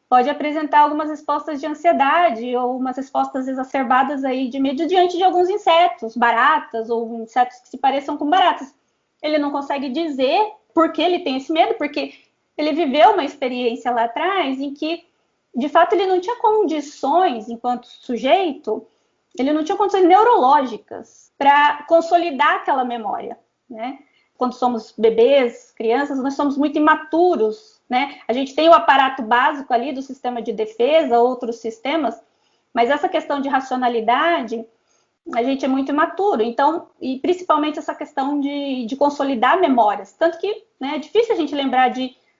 pode apresentar algumas respostas de ansiedade ou umas respostas exacerbadas aí de medo diante de alguns insetos, baratas ou insetos que se pareçam com baratas. Ele não consegue dizer por que ele tem esse medo, porque ele viveu uma experiência lá atrás em que, de fato, ele não tinha condições, enquanto sujeito, ele não tinha condições neurológicas para consolidar aquela memória, né? quando somos bebês, crianças, nós somos muito imaturos, né? A gente tem o aparato básico ali do sistema de defesa, outros sistemas, mas essa questão de racionalidade, a gente é muito imaturo. Então, e principalmente essa questão de consolidar memórias. Tanto que, né, é difícil a gente lembrar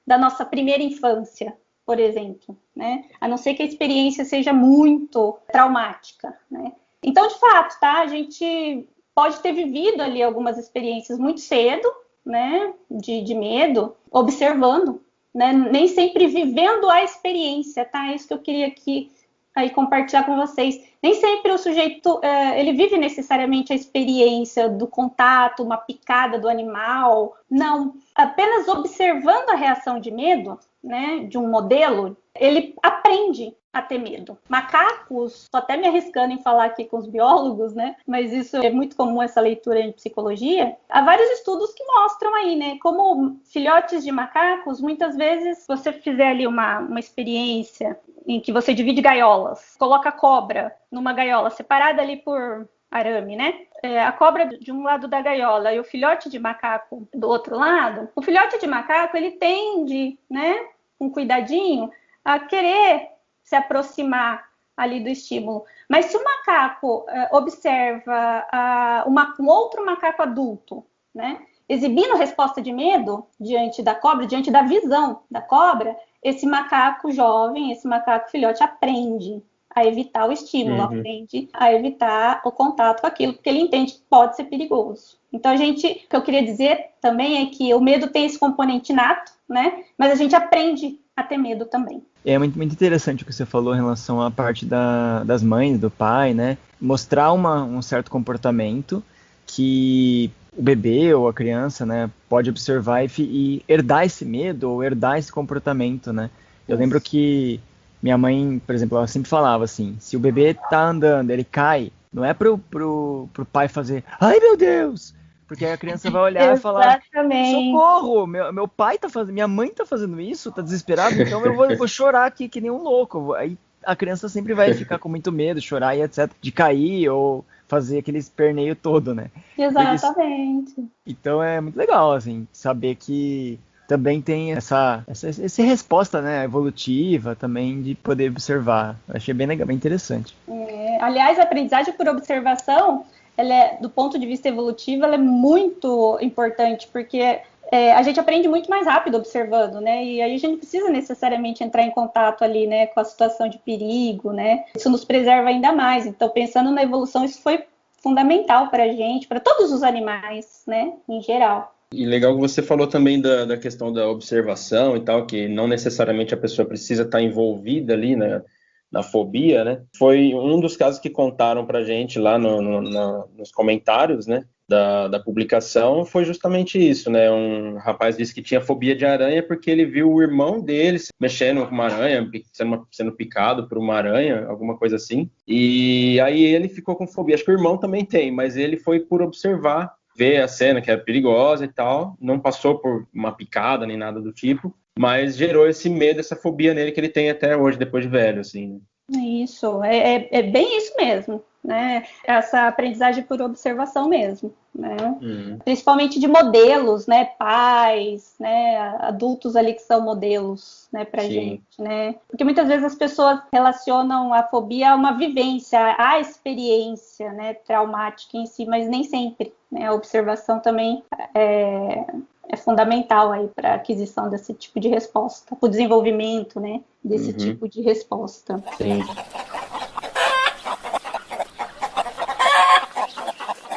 da nossa primeira infância, por exemplo, né? A não ser que a experiência seja muito traumática, né? Então, de fato, tá? A gente pode ter vivido ali algumas experiências muito cedo, né? De medo, observando, né? Nem sempre vivendo a experiência, tá? É isso que eu queria aqui aí compartilhar com vocês. Nem sempre o sujeito, ele vive necessariamente a experiência do contato, uma picada do animal. Não. Apenas observando a reação de medo, né, de um modelo, ele aprende a ter medo. Macacos, estou até me arriscando em falar aqui com os biólogos, né, mas isso é muito comum, essa leitura em psicologia. Há vários estudos que mostram aí, né, como filhotes de macacos, muitas vezes, se você fizer ali uma experiência em que você divide gaiolas, coloca a cobra numa gaiola separada ali por arame, né? A cobra de um lado da gaiola e o filhote de macaco do outro lado, o filhote de macaco, ele tende, né, com cuidadinho, a querer se aproximar ali do estímulo. Mas se o macaco observa um outro macaco adulto, né, exibindo resposta de medo diante da cobra, diante da visão da cobra, esse macaco jovem, esse macaco filhote aprende a evitar o estímulo, aprende a evitar o contato com aquilo, porque ele entende que pode ser perigoso. Então, o que eu queria dizer também é que o medo tem esse componente inato, né? Mas a gente aprende a ter medo também. É muito, muito interessante o que você falou em relação à parte das mães, do pai, né? Mostrar um certo comportamento que o bebê ou a criança, né, pode observar e herdar esse medo ou herdar esse comportamento, né? Eu lembro que minha mãe, por exemplo, ela sempre falava assim, se o bebê tá andando, ele cai, não é pro pai fazer, ai meu Deus, porque aí a criança vai olhar e falar, socorro, meu pai tá fazendo, minha mãe tá fazendo isso, tá desesperado, então eu vou chorar aqui que nem um louco. Aí a criança sempre vai ficar com muito medo, chorar e etc, de cair ou fazer aquele esperneio todo, né? Exatamente. Então é muito legal, assim, saber que também tem essa resposta, né, evolutiva também de poder observar. Eu achei bem legal, bem interessante. Aliás, a aprendizagem por observação, do ponto de vista evolutivo, ela é muito importante, porque a gente aprende muito mais rápido observando, né? E aí a gente não precisa necessariamente entrar em contato ali, né, com a situação de perigo, né? Isso nos preserva ainda mais. Então, pensando na evolução, isso foi fundamental para a gente, para todos os animais, né, em geral. E legal que você falou também da questão da observação e tal, que não necessariamente a pessoa precisa estar envolvida ali, né, na fobia, né? Foi um dos casos que contaram pra gente lá nos comentários, né, da publicação, foi justamente isso, né? Um rapaz disse que tinha fobia de aranha porque ele viu o irmão dele mexendo com uma aranha, sendo picado por uma aranha, alguma coisa assim. E aí ele ficou com fobia. Acho que o irmão também tem, mas ele foi por observar, ver a cena que era perigosa e tal, não passou por uma picada nem nada do tipo, mas gerou esse medo, essa fobia nele que ele tem até hoje, depois de velho, assim. Isso, é bem isso mesmo, né? Essa aprendizagem por observação mesmo, né? Principalmente de modelos, né? Pais, né? Adultos ali que são modelos, né? Pra gente, né? Porque muitas vezes as pessoas relacionam a fobia a uma vivência, a experiência, né? Traumática em si, mas nem sempre, né? A observação também é fundamental aí para a aquisição desse tipo de resposta, para o desenvolvimento, né, desse tipo de resposta. Sim.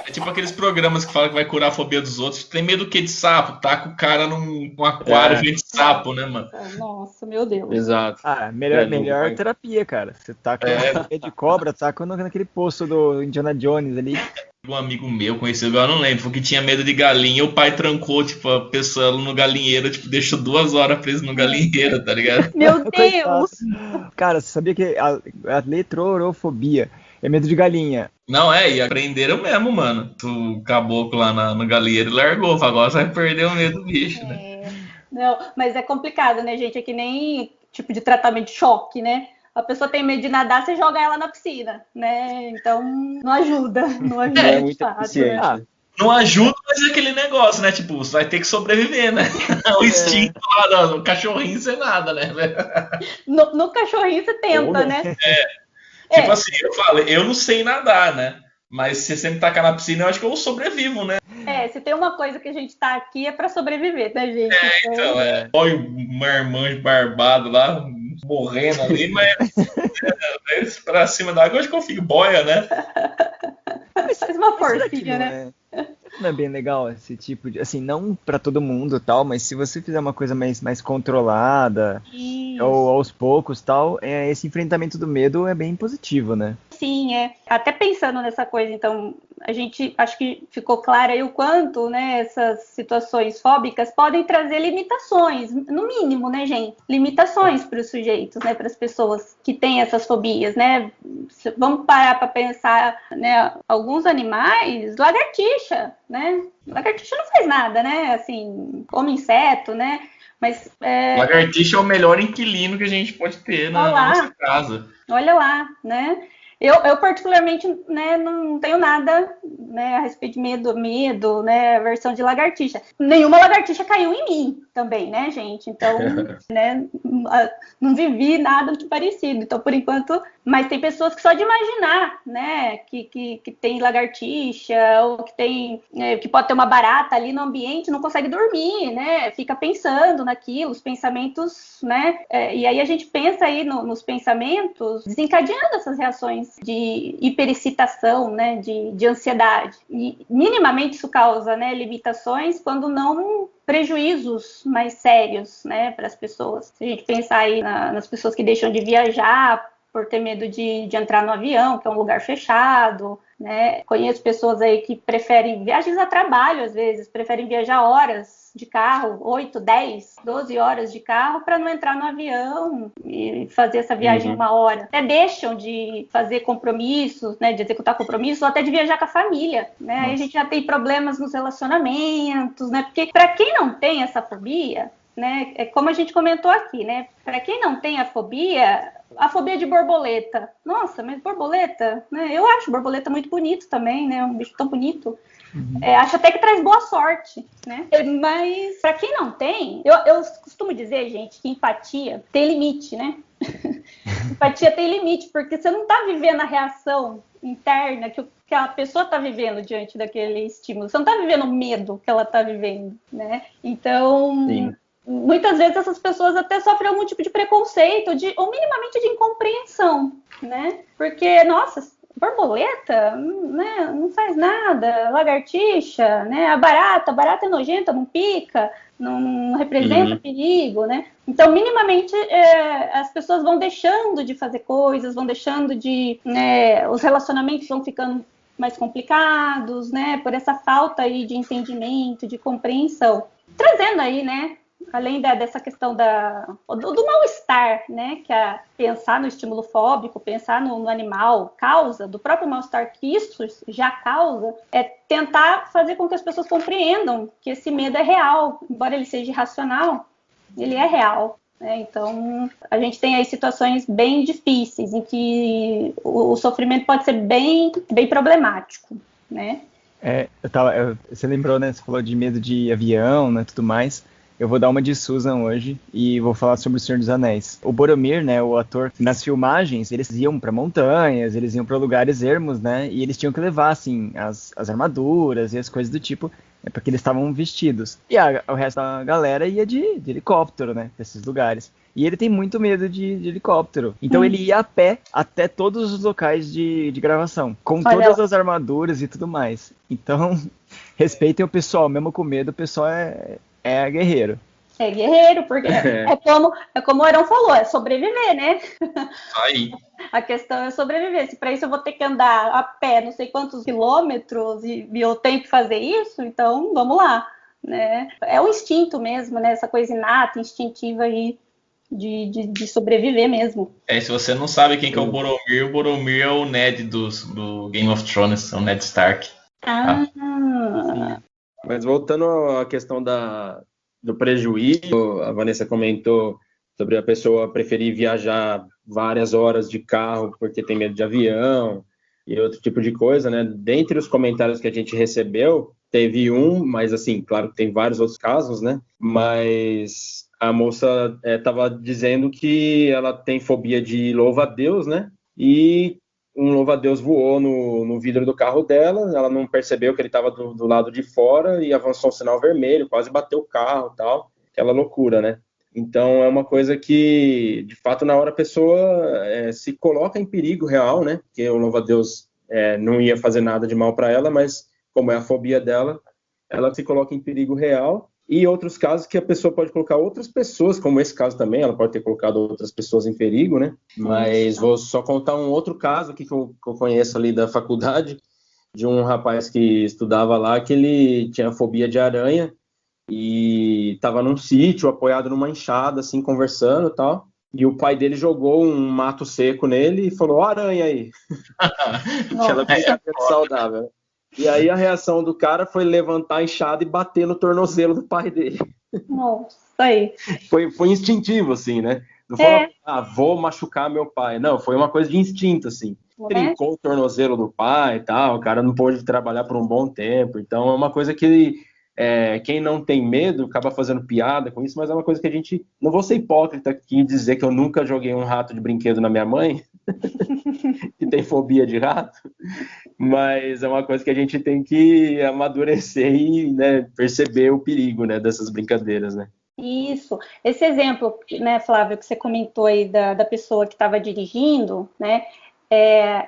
É tipo aqueles programas que falam que vai curar a fobia dos outros. Tem medo do que de sapo? Taca o cara num aquário cheio de sapo, né, mano? Nossa, meu Deus. Exato. Melhor terapia, cara. Você taca de cobra, taca naquele poço do Indiana Jones ali. Um amigo meu conhecido, agora não lembro, que tinha medo de galinha, o pai trancou, tipo, a pessoa no galinheiro, tipo, deixou 2 horas preso no galinheiro, tá ligado? Meu Deus! Cara, você sabia que a letrorofobia é medo de galinha? Não, e aprenderam mesmo, mano. O caboclo lá no galinheiro largou, agora você vai perder o medo do bicho, né? Não, mas é complicado, né, gente? É que nem tipo de tratamento de choque, né? A pessoa tem medo de nadar, você joga ela na piscina, né? Então, não ajuda é muito de fato. eficiente. Não ajuda, mas é aquele negócio, né? Tipo, você vai ter que sobreviver, né? O instinto lá do cachorrinho sem nada, né? No cachorrinho você tenta, né? Tipo assim, eu falo, eu não sei nadar, né? Mas se você me tacar na piscina, eu acho que eu sobrevivo, né? Se tem uma coisa que a gente tá aqui é pra sobreviver, né, gente? Então, olha o marmanjo barbado lá, morrendo ali, mas pra cima da água, eu acho que eu fico boia, né? Faz uma Será que forcinha, não né? não é bem legal esse tipo de, assim, não pra todo mundo tal, mas se você fizer uma coisa mais controlada, Isso. ou aos poucos tal, esse enfrentamento do medo é bem positivo, né? Sim, até pensando nessa coisa, então, a gente acho que ficou claro aí o quanto, né, essas situações fóbicas podem trazer limitações, no mínimo, né, gente? Limitações para os sujeitos, né, para as pessoas que têm essas fobias, né? Vamos parar para pensar, né, alguns animais, lagartixa, né? Lagartixa não faz nada, né? Assim, come inseto, né? Mas Lagartixa é o melhor inquilino que a gente pode ter na nossa casa. Olha lá, né? Eu particularmente, né, não tenho nada, né, a respeito de medo, né, versão de lagartixa. Nenhuma lagartixa caiu em mim também, né, gente? Então, né, não vivi nada muito parecido. Então, por enquanto, mas tem pessoas que só de imaginar, né, que tem lagartixa ou que tem, que pode ter uma barata ali no ambiente, não consegue dormir, né? Fica pensando naquilo, os pensamentos, né? E aí a gente pensa aí nos pensamentos, desencadeando essas reações de hiperexcitação, né, de ansiedade. E minimamente isso causa, né, limitações, quando não prejuízos mais sérios, né, para as pessoas. Se a gente pensar aí nas pessoas que deixam de viajar por ter medo de entrar no avião, que é um lugar fechado, né? Conheço pessoas aí que preferem viagens a trabalho, às vezes, preferem viajar horas de carro, 8, 10, 12 horas de carro para não entrar no avião e fazer essa viagem uma hora. Até deixam de fazer compromissos, né, de executar compromissos, ou até de viajar com a família, né? Aí a gente já tem problemas nos relacionamentos, né? Porque para quem não tem essa fobia, né, é como a gente comentou aqui, né? Para quem não tem a fobia de borboleta. Nossa, mas borboleta, né? Eu acho borboleta muito bonito também, né? Um bicho tão bonito. Acho até que traz boa sorte, né? Mas para quem não tem, eu costumo dizer, gente, que empatia tem limite, né? Empatia tem limite, porque você não está vivendo a reação interna que a pessoa está vivendo diante daquele estímulo. Você não está vivendo o medo que ela está vivendo, né? Então, sim, muitas vezes essas pessoas até sofrem algum tipo de preconceito ou minimamente de incompreensão, né? Porque, nossa, borboleta, né, não faz nada, lagartixa, né? A barata é nojenta, não pica, não representa perigo, né? Então, minimamente, as pessoas vão deixando de fazer coisas, vão deixando de... né, os relacionamentos vão ficando mais complicados, né? Por essa falta aí de entendimento, de compreensão. Trazendo aí, né? Além dessa questão do mal-estar, né, que pensar no estímulo fóbico, pensar no animal causa, do próprio mal-estar que isso já causa, é tentar fazer com que as pessoas compreendam que esse medo é real, embora ele seja irracional, ele é real. Né? Então, a gente tem aí situações bem difíceis, em que o sofrimento pode ser bem, bem problemático, né? Você lembrou, né, você falou de medo de avião, né, tudo mais. Eu vou dar uma de Susan hoje e vou falar sobre o Senhor dos Anéis. O Boromir, né, o ator, nas filmagens, eles iam para montanhas, eles iam para lugares ermos, né, e eles tinham que levar, assim, as armaduras e as coisas do tipo, porque eles estavam vestidos. E o resto da galera ia de helicóptero, né, desses lugares. E ele tem muito medo de helicóptero. Então ele ia a pé até todos os locais de gravação, com todas as armaduras e tudo mais. Então, respeitem o pessoal, mesmo com medo, o pessoal é guerreiro. É guerreiro, porque é como o Arão falou, é sobreviver, né? Aí. A questão é sobreviver. Se para isso eu vou ter que andar a pé não sei quantos quilômetros e eu tenho que fazer isso, então vamos lá, né? É o instinto mesmo, né? Essa coisa inata, instintiva aí de sobreviver mesmo. Se você não sabe quem que é o Boromir é o Ned do Game of Thrones, é o Ned Stark. Mas voltando à questão do prejuízo, a Vanessa comentou sobre a pessoa preferir viajar várias horas de carro porque tem medo de avião e outro tipo de coisa, né? Dentre os comentários que a gente recebeu, teve um, mas assim, claro que tem vários outros casos, né? Mas a moça estava dizendo que ela tem fobia de louva-a-Deus, né? E um louva-a-Deus voou no vidro do carro dela, ela não percebeu que ele estava do lado de fora e avançou um sinal vermelho, quase bateu o carro e tal. Aquela loucura, né? Então é uma coisa que, de fato, na hora a pessoa se coloca em perigo real, né? Porque o louva-a-Deus não ia fazer nada de mal para ela, mas como é a fobia dela, ela se coloca em perigo real. E outros casos que a pessoa pode colocar outras pessoas, como esse caso também, ela pode ter colocado outras pessoas em perigo, né? Mas vou só contar um outro caso aqui que eu conheço ali da faculdade, de um rapaz que estudava lá, que ele tinha fobia de aranha e estava num sítio, apoiado numa enxada, assim, conversando e tal. E o pai dele jogou um mato seco nele e falou, ó, aranha aí. Aquela brincadeira saudável. E aí a reação do cara foi levantar a enxada e bater no tornozelo do pai dele. Nossa, aí. Foi instintivo, assim, né? Não foi, vou machucar meu pai. Não, foi uma coisa de instinto, assim. Trincou o tornozelo do pai e tal, o cara não pôde trabalhar por um bom tempo. Então é uma coisa que quem não tem medo acaba fazendo piada com isso, mas é uma coisa que a gente... Não vou ser hipócrita aqui e dizer que eu nunca joguei um rato de brinquedo na minha mãe, que tem fobia de rato, mas é uma coisa que a gente tem que amadurecer e, né, perceber o perigo, né, dessas brincadeiras, né? Isso. Esse exemplo, né, Flávio, que você comentou aí da pessoa que estava dirigindo, né,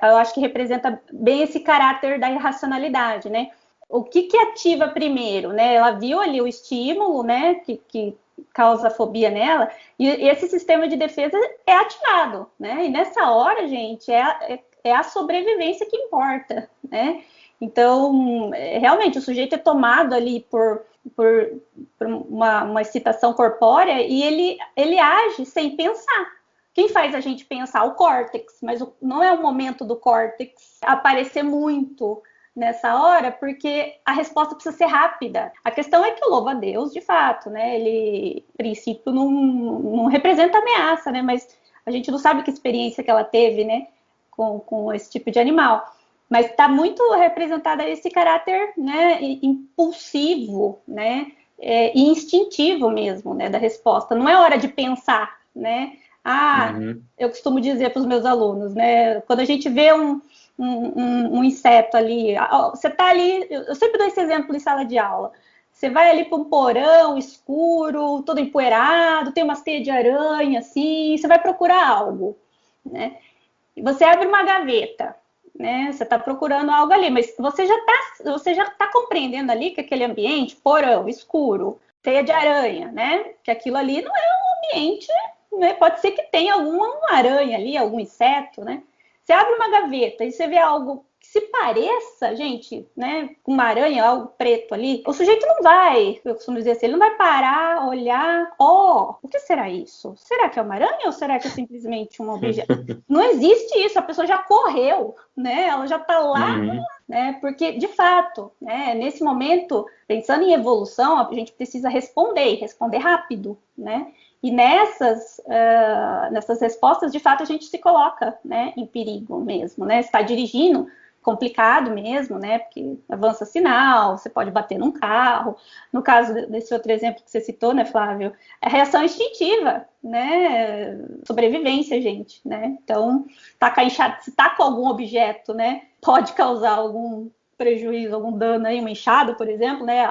eu acho que representa bem esse caráter da irracionalidade, né? O que ativa primeiro, né? Ela viu ali o estímulo, né, que causa fobia nela, e esse sistema de defesa é ativado, né? E nessa hora, gente, é a sobrevivência que importa, né? Então, realmente, o sujeito é tomado ali por uma excitação corpórea e ele age sem pensar. Quem faz a gente pensar? O córtex, mas não é o momento do córtex aparecer muito nessa hora, porque a resposta precisa ser rápida. A questão é que o louva-a-Deus, de fato, né, ele, a princípio, não representa ameaça, né, mas a gente não sabe que experiência que ela teve, né, com esse tipo de animal. Mas está muito representada esse caráter, né, impulsivo, né, e instintivo mesmo, né, da resposta. Não é hora de pensar, né? Eu costumo dizer para os meus alunos, né, quando a gente vê um inseto ali, você está ali, eu sempre dou esse exemplo em sala de aula. Você vai ali para um porão escuro, todo empoeirado, tem umas teias de aranha, assim, você vai procurar algo, né? E você abre uma gaveta, né? Você está procurando algo ali, mas você já tá compreendendo ali que aquele ambiente, porão, escuro, teia de aranha, né? Que aquilo ali não é um ambiente, né? Pode ser que tenha alguma aranha ali, algum inseto, né? Você abre uma gaveta e você vê algo que se pareça, gente, né, com uma aranha, algo preto ali, o sujeito não vai, eu costumo dizer assim, ele não vai parar, olhar, o que será isso? Será que é uma aranha ou será que é simplesmente um objeto? Não existe isso, a pessoa já correu, né, ela já tá lá, né, porque, de fato, né, nesse momento, pensando em evolução, a gente precisa responder rápido, né, e nessas respostas, de fato, a gente se coloca, né, em perigo mesmo, né? Está dirigindo, complicado mesmo, né? Porque avança sinal, você pode bater num carro. No caso desse outro exemplo que você citou, né, Flávio? É reação instintiva, né? Sobrevivência, gente, né? Então, se tá com algum objeto, né? Pode causar algum prejuízo, algum dano aí, uma enxada, por exemplo, né?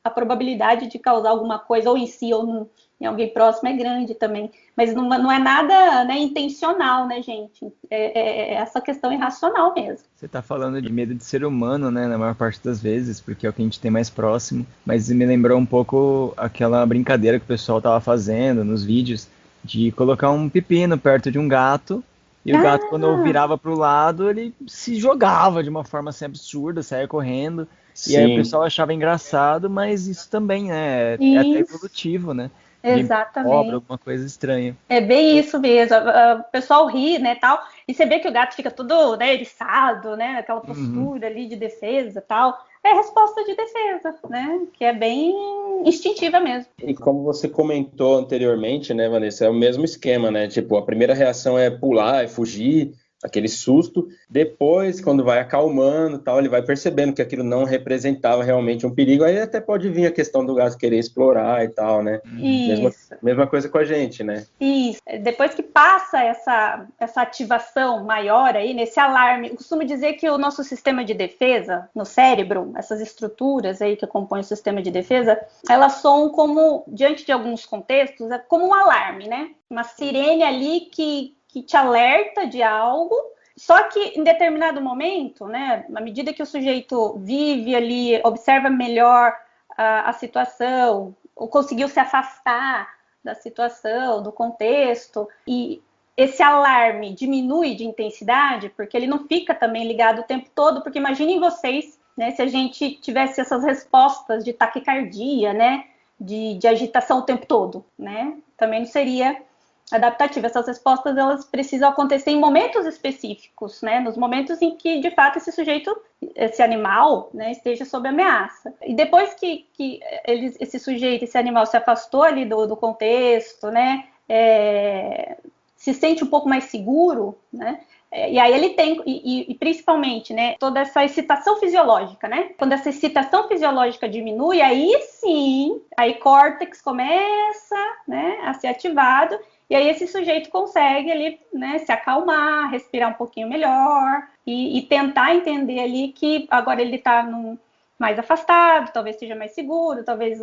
A probabilidade de causar alguma coisa, ou em si, ou em alguém próximo, é grande também. Mas não é nada, né, intencional, né, gente? É essa questão irracional mesmo. Você tá falando de medo de ser humano, né, na maior parte das vezes, porque é o que a gente tem mais próximo. Mas me lembrou um pouco aquela brincadeira que o pessoal tava fazendo nos vídeos, de colocar um pepino perto de um gato, e o gato, quando virava pro lado, ele se jogava de uma forma assim absurda, saia correndo. Sim. E aí o pessoal achava engraçado, mas isso também, né, é até evolutivo, né? Exatamente. Cobra, alguma coisa estranha. É bem isso mesmo. O pessoal ri, né, tal, e você vê que o gato fica todo, né, eriçado, né, aquela postura ali de defesa, tal. É resposta de defesa, né, que é bem instintiva mesmo. E como você comentou anteriormente, né, Vanessa, é o mesmo esquema, né, tipo, a primeira reação é pular, é fugir, aquele susto. Depois, quando vai acalmando, tal, ele vai percebendo que aquilo não representava realmente um perigo. Aí até pode vir a questão do gato querer explorar e tal, né? Mesma coisa com a gente, né? Isso. Depois que passa essa ativação maior aí, nesse alarme, eu costumo dizer que o nosso sistema de defesa no cérebro, essas estruturas aí que compõem o sistema de defesa, elas soam como, diante de alguns contextos, é como um alarme, né? Uma sirene ali que te alerta de algo, só que em determinado momento, né, à medida que o sujeito vive ali, observa melhor a situação, ou conseguiu se afastar da situação, do contexto, e esse alarme diminui de intensidade, porque ele não fica também ligado o tempo todo, porque imaginem vocês, né, se a gente tivesse essas respostas de taquicardia, né, de agitação o tempo todo, né, também não seria adaptativa. Essas respostas, elas precisam acontecer em momentos específicos, né? Nos momentos em que, de fato, esse sujeito, esse animal, né, esteja sob ameaça. E depois que esse sujeito, esse animal se afastou ali do contexto, né, se sente um pouco mais seguro, né? E aí ele tem, e principalmente, né, toda essa excitação fisiológica, né? Quando essa excitação fisiológica diminui, aí sim, aí córtex começa, né, a ser ativado, e aí esse sujeito consegue ali, né, se acalmar, respirar um pouquinho melhor e tentar entender ali que agora ele está mais afastado, talvez seja mais seguro, talvez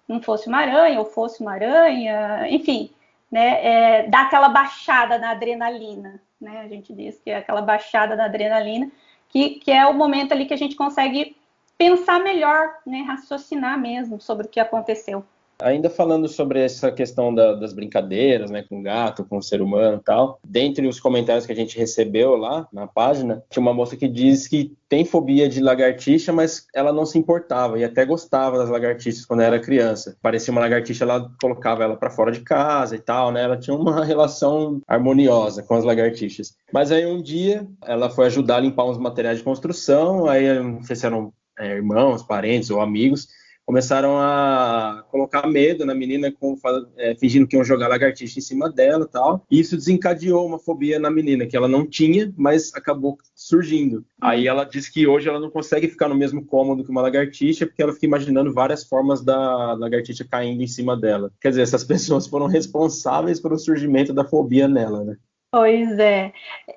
não fosse uma aranha ou fosse uma aranha, enfim, né, dá aquela baixada na adrenalina, né? A gente diz que é aquela baixada na adrenalina, que é o momento ali que a gente consegue pensar melhor, né, raciocinar mesmo sobre o que aconteceu. Ainda falando sobre essa questão das brincadeiras, né, com o gato, com o ser humano e tal, dentre os comentários que a gente recebeu lá na página, tinha uma moça que diz que tem fobia de lagartixa, mas ela não se importava e até gostava das lagartixas quando era criança. Parecia uma lagartixa, ela colocava ela para fora de casa e tal, né? Ela tinha uma relação harmoniosa com as lagartixas. Mas aí um dia ela foi ajudar a limpar uns materiais de construção, aí não sei se eram irmãos, parentes ou amigos, começaram a colocar medo na menina, fingindo que iam jogar lagartixa em cima dela e tal. E isso desencadeou uma fobia na menina, que ela não tinha, mas acabou surgindo. Aí ela diz que hoje ela não consegue ficar no mesmo cômodo que uma lagartixa, porque ela fica imaginando várias formas da lagartixa caindo em cima dela. Quer dizer, essas pessoas foram responsáveis pelo surgimento da fobia nela, né? Pois é,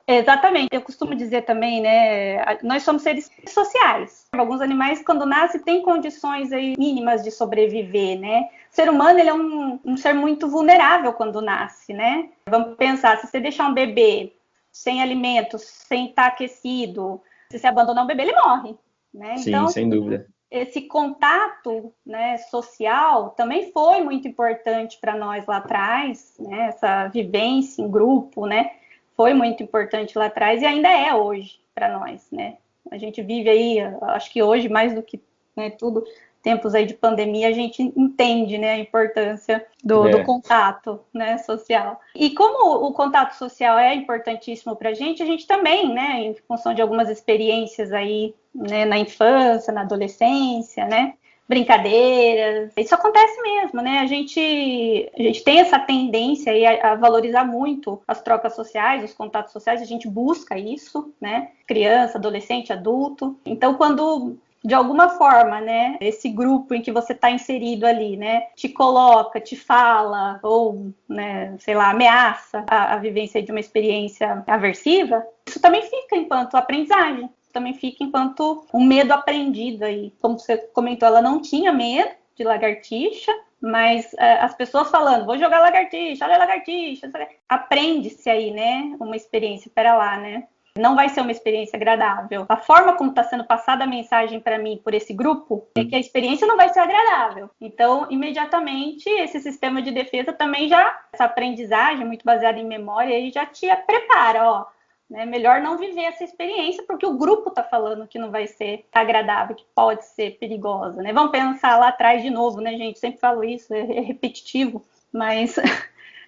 exatamente. Eu costumo dizer também, né, nós somos seres sociais. Alguns animais, quando nascem, têm condições aí mínimas de sobreviver, né? O ser humano, ele é um ser muito vulnerável quando nasce, né? Vamos pensar, se você deixar um bebê sem alimentos, sem estar aquecido, se você abandonar um bebê, ele morre, né? Sim, então, sem dúvida. Esse contato, né, social também foi muito importante para nós lá atrás, né, essa vivência em grupo, né, foi muito importante lá atrás e ainda é hoje para nós, né. A gente vive aí, acho que hoje mais do que, né, tudo, tempos aí de pandemia, a gente entende, né, a importância do contato, né, social. E como o contato social é importantíssimo para a gente também, né, em função de algumas experiências aí, né, na infância, na adolescência, né, brincadeiras, isso acontece mesmo, né, a gente tem essa tendência aí a valorizar muito as trocas sociais, os contatos sociais, a gente busca isso, né, criança, adolescente, adulto, então quando de alguma forma, né, esse grupo em que você está inserido ali, né, te coloca, te fala, ou, né, sei lá, ameaça a vivência de uma experiência aversiva, isso também fica enquanto aprendizagem, também fica enquanto um medo aprendido aí. Como você comentou, ela não tinha medo de lagartixa, mas as pessoas falando, vou jogar lagartixa, olha a lagartixa, aprende-se aí, né, uma experiência, pera lá, né, não vai ser uma experiência agradável. A forma como está sendo passada a mensagem para mim por esse grupo é que a experiência não vai ser agradável. Então, imediatamente, esse sistema de defesa também essa aprendizagem muito baseada em memória, aí já te prepara, ó, né? Melhor não viver essa experiência, porque o grupo está falando que não vai ser agradável, que pode ser perigosa, né? Vamos pensar lá atrás de novo, né, gente? Sempre falo isso, é repetitivo, mas...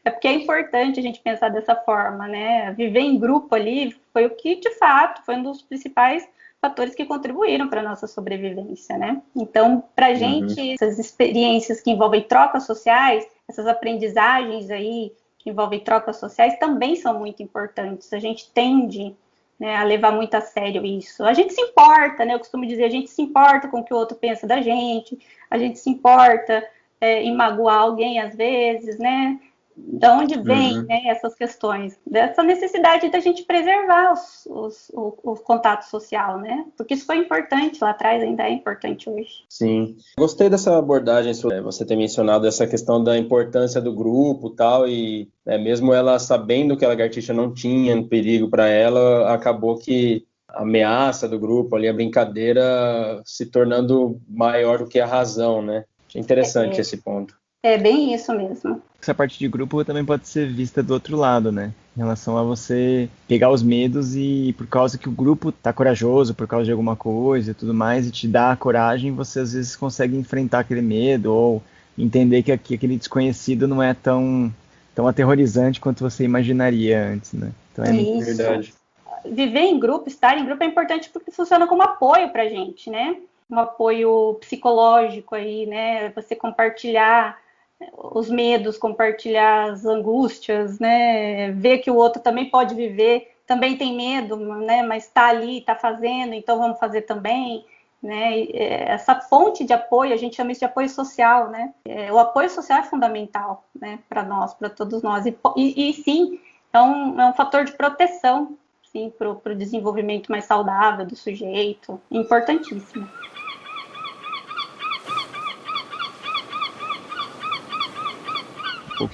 É porque é importante a gente pensar dessa forma, né? Viver em grupo ali foi o que, de fato, foi um dos principais fatores que contribuíram para a nossa sobrevivência, né? Então, para a gente, essas experiências que envolvem trocas sociais, essas aprendizagens aí, que que envolvem trocas sociais, também são muito importantes. A gente tende, né, a levar muito a sério isso. A gente se importa, né? Eu costumo dizer, a gente se importa com o que o outro pensa da gente, a gente se importa em magoar alguém às vezes, né? Da onde vem, né, essas questões? Dessa necessidade da gente preservar o contato social, né? Porque isso foi importante lá atrás, ainda é importante hoje. Sim. Gostei dessa abordagem, você ter mencionado essa questão da importância do grupo e tal, e mesmo ela sabendo que a lagartixa não tinha perigo para ela, acabou que a ameaça do grupo ali, a brincadeira, se tornando maior do que a razão, né? É interessante esse ponto. É bem isso mesmo. Essa parte de grupo também pode ser vista do outro lado, né? Em relação a você pegar os medos e por causa que o grupo tá corajoso, por causa de alguma coisa e tudo mais, e te dá a coragem, você às vezes consegue enfrentar aquele medo ou entender que aquele desconhecido não é tão aterrorizante quanto você imaginaria antes, né? Então é isso. Verdade. Viver em grupo, estar em grupo é importante porque funciona como apoio pra gente, né? Um apoio psicológico aí, né? Você compartilhar os medos, compartilhar as angústias, né? Ver que o outro também pode viver, também tem medo, né? Mas está ali, está fazendo, então vamos fazer também, né? Essa fonte de apoio, a gente chama isso de apoio social, né? O apoio social é fundamental, né? Para nós, para todos nós. E sim, é um fator de proteção, sim, para o desenvolvimento mais saudável do sujeito, importantíssimo.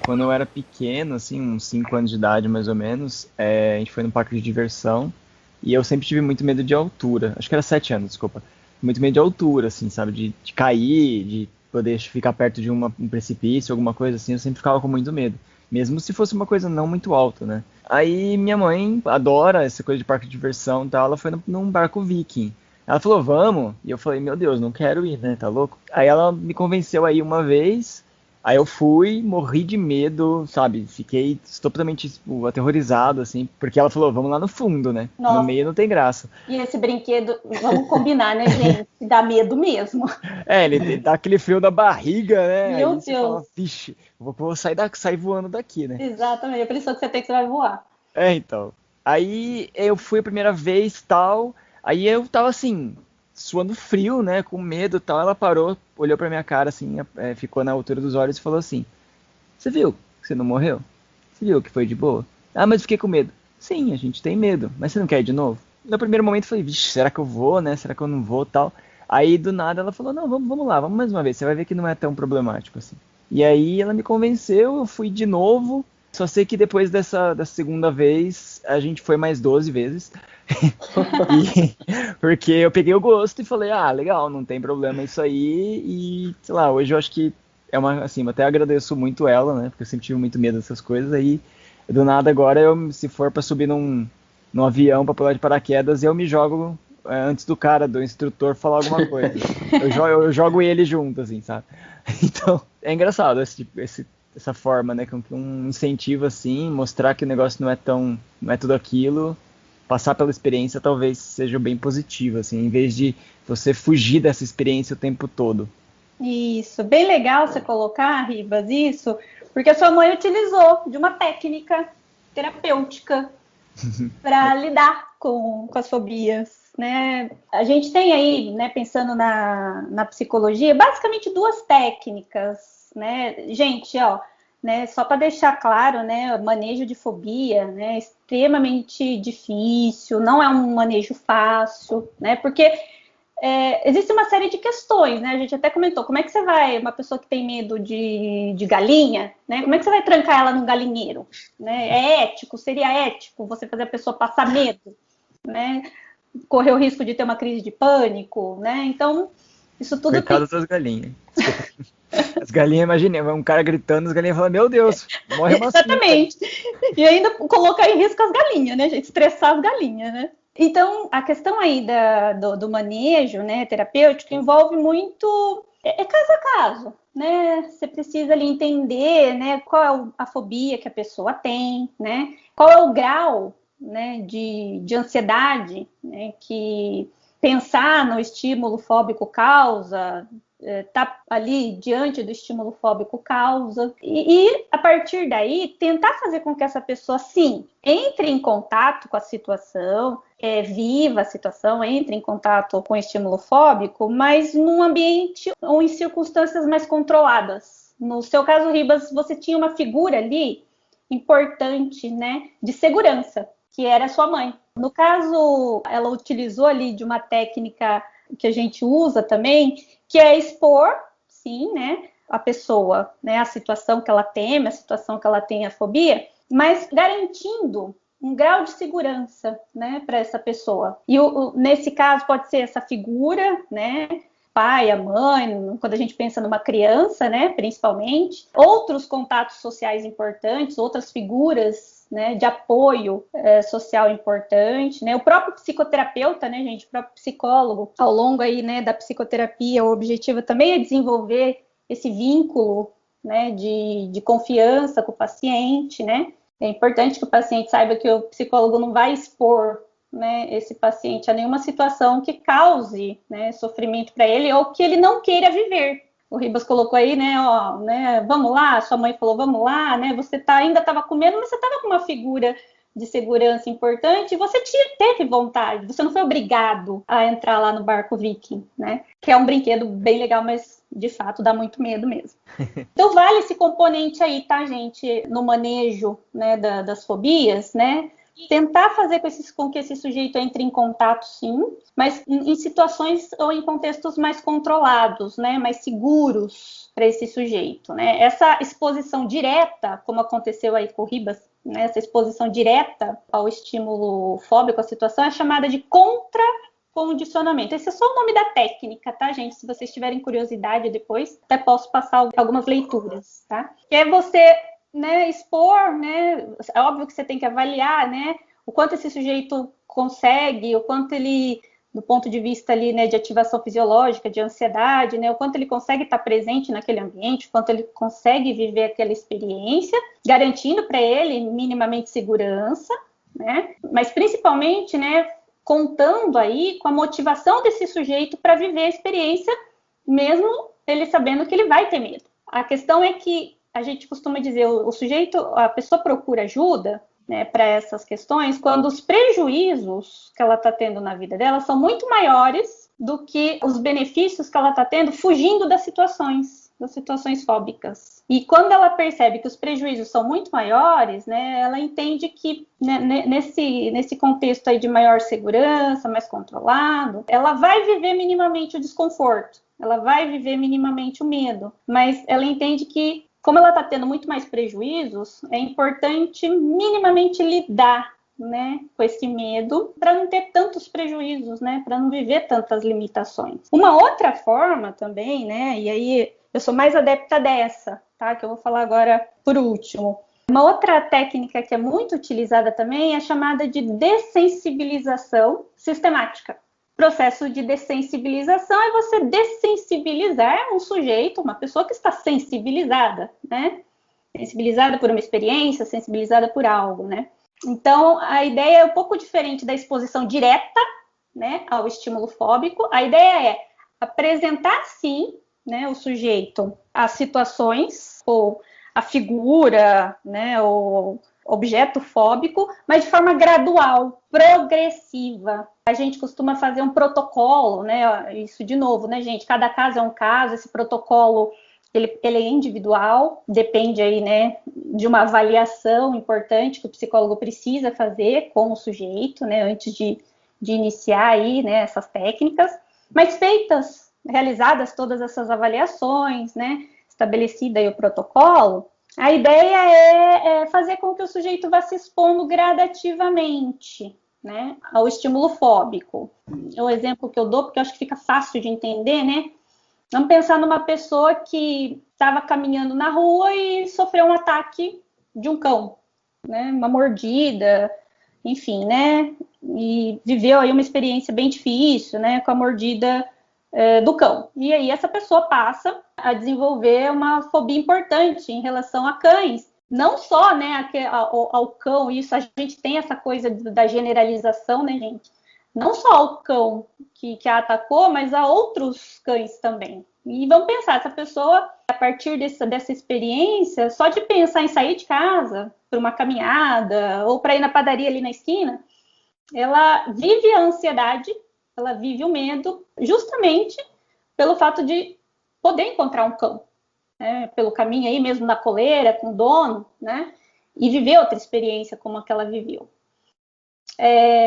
Quando eu era pequeno, assim, uns 5 anos de idade mais ou menos, a gente foi num parque de diversão e eu sempre tive muito medo de altura. Acho que era 7 anos, desculpa. Muito medo de altura, assim, sabe? De cair, de poder ficar perto de um precipício, alguma coisa assim. Eu sempre ficava com muito medo. Mesmo se fosse uma coisa não muito alta, né? Aí minha mãe adora essa coisa de parque de diversão e tal. Ela foi num barco viking. Ela falou, vamos. E eu falei, meu Deus, não quero ir, né? Tá louco? Aí ela me convenceu aí uma vez. Aí eu fui, morri de medo, sabe? Fiquei totalmente aterrorizado, assim, porque ela falou, vamos lá no fundo, né? Nossa. No meio não tem graça. E esse brinquedo, vamos combinar, né, gente? Dá medo mesmo. Ele dá aquele frio na barriga, né? Meu Aí você Deus. fala, vixe, vou sair voando daqui, né? Exatamente, a impressão que você tem que você vai voar. Então. Aí eu fui a primeira vez, tal, aí eu tava assim, suando frio, né, com medo e tal, ela parou, olhou pra minha cara, assim, ficou na altura dos olhos e falou assim, você viu que você não morreu? Você viu que foi de boa? Ah, mas fiquei com medo. Sim, a gente tem medo, mas você não quer ir de novo? No primeiro momento eu falei, vixe, será que eu vou, né, será que eu não vou, tal. Aí do nada ela falou, não, vamos lá, vamos mais uma vez, você vai ver que não é tão problemático assim. E aí ela me convenceu, eu fui de novo, só sei que depois dessa segunda vez, a gente foi mais 12 vezes. Porque eu peguei o gosto e falei, legal, não tem problema isso aí. E, sei lá, hoje eu acho que assim, eu até agradeço muito ela, né? Porque eu sempre tive muito medo dessas coisas. Aí, do nada agora, se for pra subir num avião pra pular de paraquedas, eu me jogo antes do instrutor falar alguma coisa. Eu jogo ele junto, assim, sabe? Então, é engraçado essa forma, né? Com um incentivo assim, mostrar que o negócio não é tudo aquilo. Passar pela experiência talvez seja bem positivo, assim, em vez de você fugir dessa experiência o tempo todo. Isso, bem legal você colocar, Ribas, isso, porque a sua mãe utilizou de uma técnica terapêutica para lidar com as fobias, né? A gente tem aí, né, pensando na psicologia, basicamente 2 técnicas, né? Gente, né, só para deixar claro, né, manejo de fobia, né, extremamente difícil, não é um manejo fácil, né, porque existe uma série de questões, né, a gente até comentou, como é que você vai, uma pessoa que tem medo de galinha, né, como é que você vai trancar ela num galinheiro, né, seria ético você fazer a pessoa passar medo, né, correr o risco de ter uma crise de pânico, né, então, isso tudo Coitado das galinhas. As galinhas, imagina, um cara gritando, as galinhas falam, meu Deus, morre uma Exatamente. E ainda colocar em risco as galinhas, né, gente? Estressar as galinhas, né? Então, a questão aí do manejo, né, terapêutico envolve muito... caso a caso, né? Você precisa ali entender, né, qual é a fobia que a pessoa tem, né? Qual é o grau, né, de ansiedade, né, que pensar no estímulo fóbico causa... tá ali diante do estímulo fóbico causa. E a partir daí, tentar fazer com que essa pessoa, sim, entre em contato com a situação, viva a situação, entre em contato com o estímulo fóbico, mas num ambiente ou em circunstâncias mais controladas. No seu caso, Ribas, você tinha uma figura ali importante, né, de segurança, que era a sua mãe. No caso, ela utilizou ali de uma técnica que a gente usa também, que é expor, sim, né, a pessoa, né, a situação que ela teme, a situação que ela tem a fobia, mas garantindo um grau de segurança, né, para essa pessoa. E nesse caso pode ser essa figura, né, pai, a mãe, quando a gente pensa numa criança, né, principalmente, outros contatos sociais importantes, outras figuras, né, de apoio social importante, né, o próprio psicoterapeuta, né, gente, o próprio psicólogo, ao longo aí, né, da psicoterapia, o objetivo também é desenvolver esse vínculo, né, de confiança com o paciente, né. É importante que o paciente saiba que o psicólogo não vai expor, né, esse paciente a nenhuma situação que cause, né, sofrimento para ele ou que ele não queira viver. O Ribas colocou aí, né, ó, né, vamos lá, sua mãe falou, vamos lá, né, você ainda estava com medo, mas você estava com uma figura de segurança importante e você teve vontade, você não foi obrigado a entrar lá no barco Viking, né, que é um brinquedo bem legal, mas de fato dá muito medo mesmo. Então vale esse componente aí, tá, gente, no manejo, né, das fobias, né, tentar fazer com que esse sujeito entre em contato, sim, mas em situações ou em contextos mais controlados, né, mais seguros para esse sujeito, né. Essa exposição direta, como aconteceu aí com o Ribas, né, essa exposição direta ao estímulo fóbico, à situação, é chamada de contracondicionamento. Esse é só o nome da técnica, tá, gente? Se vocês tiverem curiosidade depois, até posso passar algumas leituras, tá? Que é você, né, expor, né, é óbvio que você tem que avaliar, né, o quanto esse sujeito consegue, o quanto ele, do ponto de vista ali, né, de ativação fisiológica, de ansiedade, né, o quanto ele consegue estar presente naquele ambiente, o quanto ele consegue viver aquela experiência, garantindo para ele minimamente segurança, né, mas principalmente, né, contando aí com a motivação desse sujeito para viver a experiência, mesmo ele sabendo que ele vai ter medo. A questão é que a gente costuma dizer, o sujeito, a pessoa procura ajuda, né, para essas questões, quando os prejuízos que ela está tendo na vida dela são muito maiores do que os benefícios que ela está tendo fugindo das situações fóbicas. E quando ela percebe que os prejuízos são muito maiores, né, ela entende que, né, nesse contexto aí de maior segurança, mais controlado, ela vai viver minimamente o desconforto, ela vai viver minimamente o medo, mas ela entende que, como ela está tendo muito mais prejuízos, é importante minimamente lidar, né, com esse medo para não ter tantos prejuízos, né, para não viver tantas limitações. Uma outra forma também, né, e aí eu sou mais adepta dessa, tá, que eu vou falar agora por último. Uma outra técnica que é muito utilizada também é a chamada de dessensibilização sistemática. O processo de dessensibilização é você dessensibilizar um sujeito, uma pessoa que está sensibilizada, né? Sensibilizada por uma experiência, sensibilizada por algo, né? Então, a ideia é um pouco diferente da exposição direta, né, ao estímulo fóbico. A ideia é apresentar, sim, né, o sujeito às situações, ou a figura, né, o objeto fóbico, mas de forma gradual, progressiva. A gente costuma fazer um protocolo, né? Isso de novo, né, gente? Cada caso é um caso, esse protocolo ele é individual, depende aí, né, de uma avaliação importante que o psicólogo precisa fazer com o sujeito, né, antes de iniciar aí, né, essas técnicas, mas realizadas todas essas avaliações, né, estabelecido aí o protocolo, a ideia é fazer com que o sujeito vá se expondo gradativamente, né, ao estímulo fóbico. É o exemplo que eu dou, porque eu acho que fica fácil de entender, né? Vamos pensar numa pessoa que estava caminhando na rua e sofreu um ataque de um cão, né, uma mordida, enfim, né, e viveu aí uma experiência bem difícil, né, com a mordida do cão. E aí essa pessoa passa a desenvolver uma fobia importante em relação a cães. Não só, né, ao cão, isso a gente tem essa coisa da generalização, né, gente? não só ao cão que a atacou, mas a outros cães também. E vamos pensar, essa pessoa, a partir dessa experiência, só de pensar em sair de casa para uma caminhada ou para ir na padaria ali na esquina, ela vive a ansiedade, ela vive o medo, justamente pelo fato de poder encontrar um cão, né, pelo caminho aí mesmo na coleira, com o dono, né, e viver outra experiência como a que ela viveu.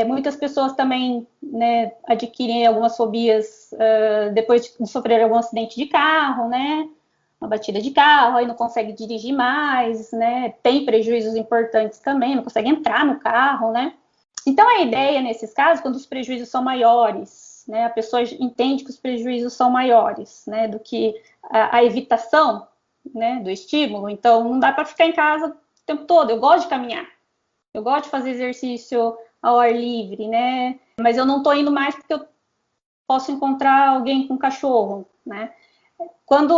Muitas pessoas também, né, adquirem algumas fobias depois de sofrer algum acidente de carro, né, uma batida de carro, aí não consegue dirigir mais, né, tem prejuízos importantes também, não consegue entrar no carro, né. Então a ideia nesses casos, quando os prejuízos são maiores, né, a pessoa entende que os prejuízos são maiores, né, do que a evitação, né, do estímulo, então não dá para ficar em casa o tempo todo. Eu gosto de caminhar, eu gosto de fazer exercício ao ar livre, né? Mas eu não estou indo mais porque eu posso encontrar alguém com cachorro, né? Quando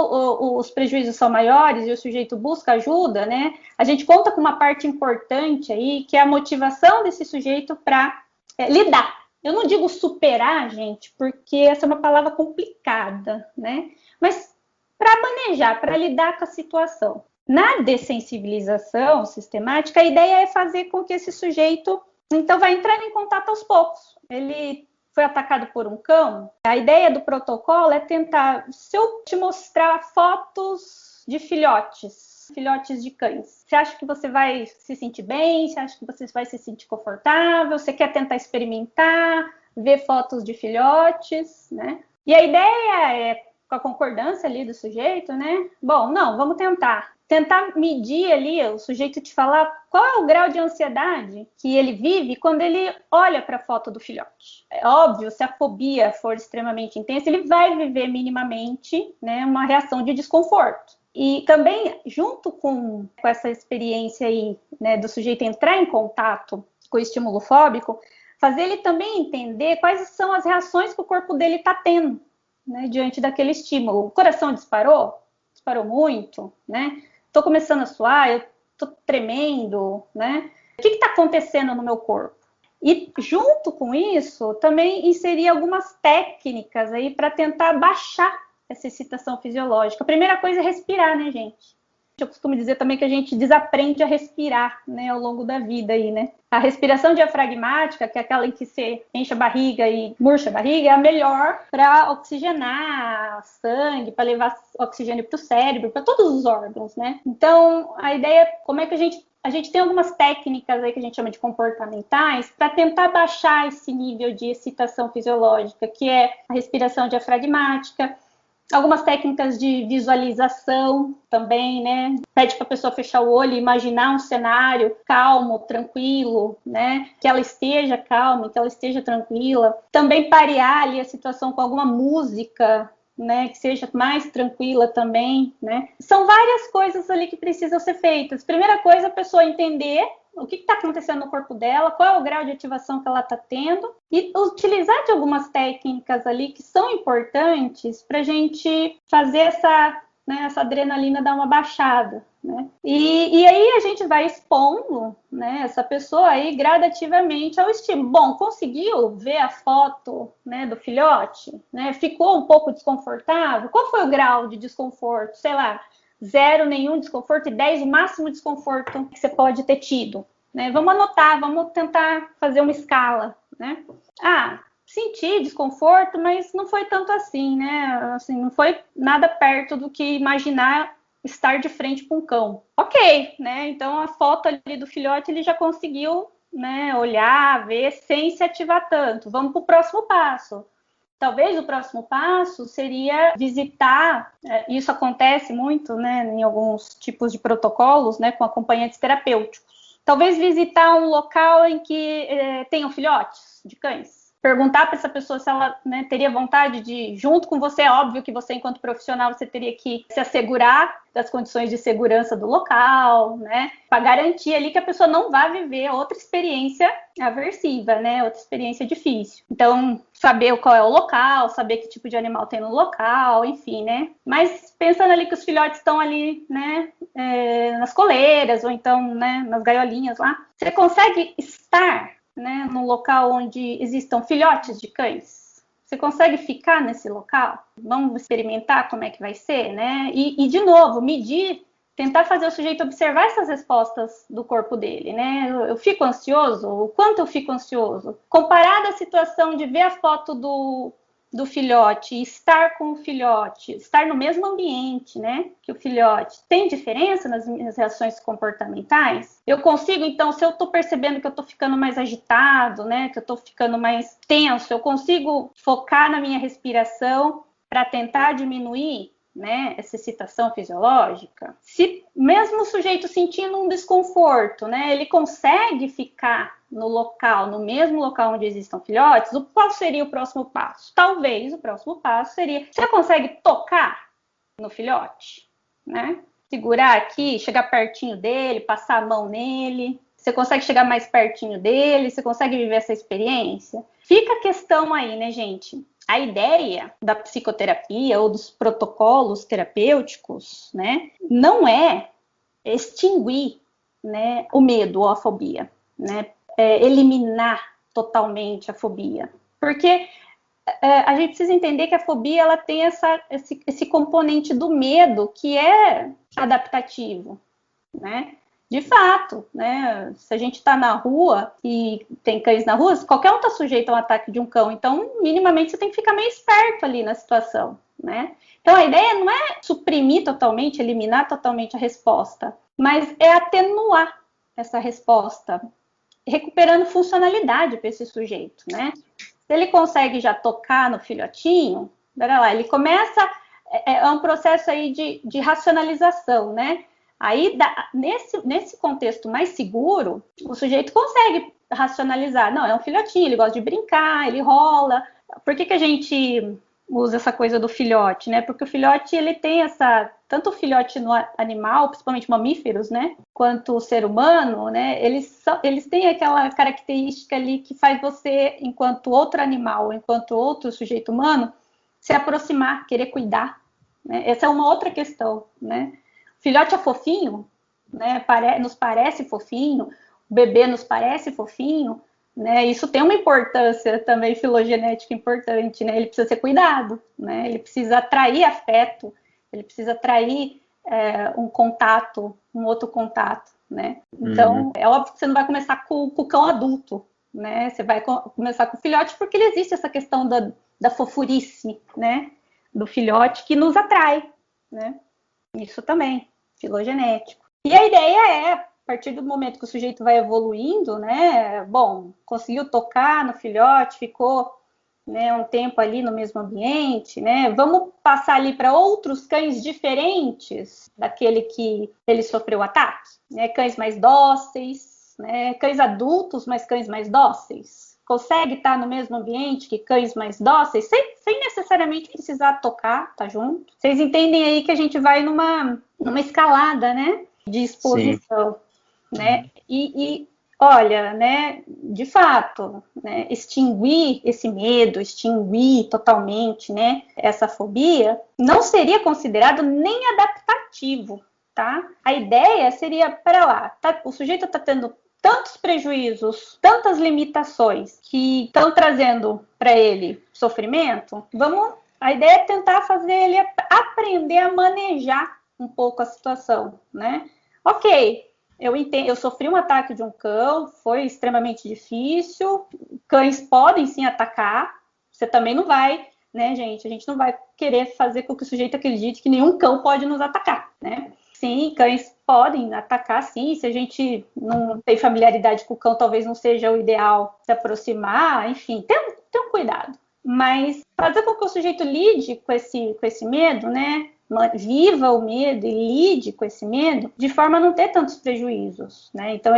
os prejuízos são maiores e o sujeito busca ajuda, né? A gente conta com uma parte importante aí, que é a motivação desse sujeito para lidar. Eu não digo superar, gente, porque essa é uma palavra complicada, né? Mas para manejar, para lidar com a situação. Na dessensibilização sistemática, a ideia é fazer com que esse sujeito, então, vai entrar em contato aos poucos. Ele foi atacado por um cão. A ideia do protocolo é tentar, se eu te mostrar fotos de filhotes de cães, você acha que você vai se sentir bem? Você acha que você vai se sentir confortável? Você quer tentar experimentar, ver fotos de filhotes, né? E a ideia é, com a concordância ali do sujeito, né? Bom, não, vamos tentar medir ali, o sujeito te falar qual é o grau de ansiedade que ele vive quando ele olha para a foto do filhote. É óbvio, se a fobia for extremamente intensa, ele vai viver minimamente, né, uma reação de desconforto. E também, junto com essa experiência aí, né, do sujeito entrar em contato com o estímulo fóbico, fazer ele também entender quais são as reações que o corpo dele está tendo, né, diante daquele estímulo. O coração disparou muito, né? Estou começando a suar, eu estou tremendo, né? O que está acontecendo no meu corpo? E junto com isso, também inserir algumas técnicas aí para tentar baixar essa excitação fisiológica. A primeira coisa é respirar, né, gente? Eu costumo dizer também que a gente desaprende a respirar, né, ao longo da vida aí, né? A respiração diafragmática, que é aquela em que você enche a barriga e murcha a barriga, é a melhor para oxigenar sangue, para levar oxigênio para o cérebro, para todos os órgãos, né? Então, a ideia é como é que a gente tem algumas técnicas aí que a gente chama de comportamentais para tentar baixar esse nível de excitação fisiológica, que é a respiração diafragmática, algumas técnicas de visualização também, né? Pede para a pessoa fechar o olho e imaginar um cenário calmo, tranquilo, né? Que ela esteja calma, que ela esteja tranquila. Também parear ali a situação com alguma música, né? Que seja mais tranquila também, né? São várias coisas ali que precisam ser feitas. Primeira coisa, a pessoa entender o que está acontecendo no corpo dela, qual é o grau de ativação que ela está tendo, e utilizar de algumas técnicas ali que são importantes para a gente fazer essa adrenalina dar uma baixada, né? E aí a gente vai expondo, né, essa pessoa aí gradativamente ao estímulo. Bom, conseguiu ver a foto, né, do filhote? Né? Ficou um pouco desconfortável? Qual foi o grau de desconforto? Sei lá, 0 nenhum desconforto e 10 o máximo desconforto que você pode ter tido, né? Vamos anotar, vamos tentar fazer uma escala, né? Senti desconforto, mas não foi tanto assim, né? Assim, não foi nada perto do que imaginar estar de frente com um cão. Ok, né? Então a foto ali do filhote ele já conseguiu, né, olhar, ver sem se ativar tanto. Vamos para o próximo passo. Talvez o próximo passo seria visitar, isso acontece muito, né, em alguns tipos de protocolos, né, com acompanhantes terapêuticos. Talvez visitar um local em que tenham filhotes de cães. Perguntar para essa pessoa se ela, né, teria vontade de, junto com você, é óbvio que você, enquanto profissional, você teria que se assegurar das condições de segurança do local, né, para garantir ali que a pessoa não vá viver outra experiência aversiva, né, outra experiência difícil. Então, saber qual é o local, saber que tipo de animal tem no local, enfim, né. Mas pensando ali que os filhotes estão ali, né, nas coleiras ou então, né, nas gaiolinhas lá, você consegue estar né, num local onde existam filhotes de cães? Você consegue ficar nesse local? Vamos experimentar como é que vai ser, né? E de novo, medir, tentar fazer o sujeito observar essas respostas do corpo dele, né? Eu fico ansioso? O quanto eu fico ansioso? Comparado à situação de ver a foto do filhote, estar com o filhote, estar no mesmo ambiente, né, que o filhote, tem diferença nas minhas reações comportamentais? Eu consigo, então, se eu estou percebendo que eu estou ficando mais agitado, né, que eu estou ficando mais tenso, eu consigo focar na minha respiração para tentar diminuir, né, essa excitação fisiológica? Se mesmo o sujeito sentindo um desconforto, né, ele consegue ficar no local, no mesmo local onde existam filhotes, qual seria o próximo passo? Talvez o próximo passo seria, você consegue tocar no filhote, né? Segurar aqui, chegar pertinho dele, passar a mão nele, você consegue chegar mais pertinho dele, você consegue viver essa experiência? Fica a questão aí, né, gente? A ideia da psicoterapia ou dos protocolos terapêuticos, né, não é extinguir, né, o medo ou a fobia, né, eliminar totalmente a fobia, porque a gente precisa entender que a fobia ela tem esse componente do medo que é adaptativo, né? De fato, né? Se a gente está na rua e tem cães na rua, qualquer um está sujeito a um ataque de um cão, então minimamente você tem que ficar meio esperto ali na situação, né? Então a ideia não é suprimir totalmente, eliminar totalmente a resposta, mas é atenuar essa resposta, recuperando funcionalidade para esse sujeito, né? Se ele consegue já tocar no filhotinho, olha lá, ele começa, é um processo aí de racionalização, né? Aí, nesse contexto mais seguro, o sujeito consegue racionalizar. Não, é um filhotinho, ele gosta de brincar, ele rola. Por que a gente usa essa coisa do filhote, né? Porque o filhote, ele tem tanto o filhote no animal, principalmente mamíferos, né? Quanto o ser humano, né? Eles têm aquela característica ali que faz você, enquanto outro animal, enquanto outro sujeito humano, se aproximar, querer cuidar, né? Essa é uma outra questão, né? O filhote é fofinho, né? Nos parece fofinho, o bebê nos parece fofinho, né? Isso tem uma importância também filogenética importante, né? Ele precisa ser cuidado, né? Ele precisa atrair afeto, ele precisa atrair um contato, um outro contato, né? Então, é óbvio que você não vai começar com o cão adulto, né? Você vai começar com o filhote porque existe essa questão da fofurice, né? Do filhote que nos atrai, né? Isso também, filogenético. E a ideia é, a partir do momento que o sujeito vai evoluindo, né? Bom, conseguiu tocar no filhote, ficou, né, um tempo ali no mesmo ambiente, né? Vamos passar ali para outros cães diferentes daquele que ele sofreu ataque, né? Cães mais dóceis, né? Cães adultos, mas cães mais dóceis. Consegue estar no mesmo ambiente que cães mais dóceis, sem necessariamente precisar tocar, tá junto. Vocês entendem aí que a gente vai numa escalada, né, de exposição, né? E olha, né, de fato, né, extinguir esse medo, extinguir totalmente, né, essa fobia, não seria considerado nem adaptativo, tá? A ideia seria, pera lá, o sujeito está tendo tantos prejuízos, tantas limitações que estão trazendo para ele sofrimento, a ideia é tentar fazer ele aprender a manejar um pouco a situação, né? Ok, eu entendo, eu sofri um ataque de um cão, foi extremamente difícil, cães podem sim atacar, você também não vai, né, gente? A gente não vai querer fazer com que o sujeito acredite que nenhum cão pode nos atacar, né? Sim, cães podem atacar, sim. Se a gente não tem familiaridade com o cão, talvez não seja o ideal se aproximar. Enfim, tem um cuidado. Mas fazer com que o sujeito lide com esse medo, né? Viva o medo e lide com esse medo, de forma a não ter tantos prejuízos, né? Então,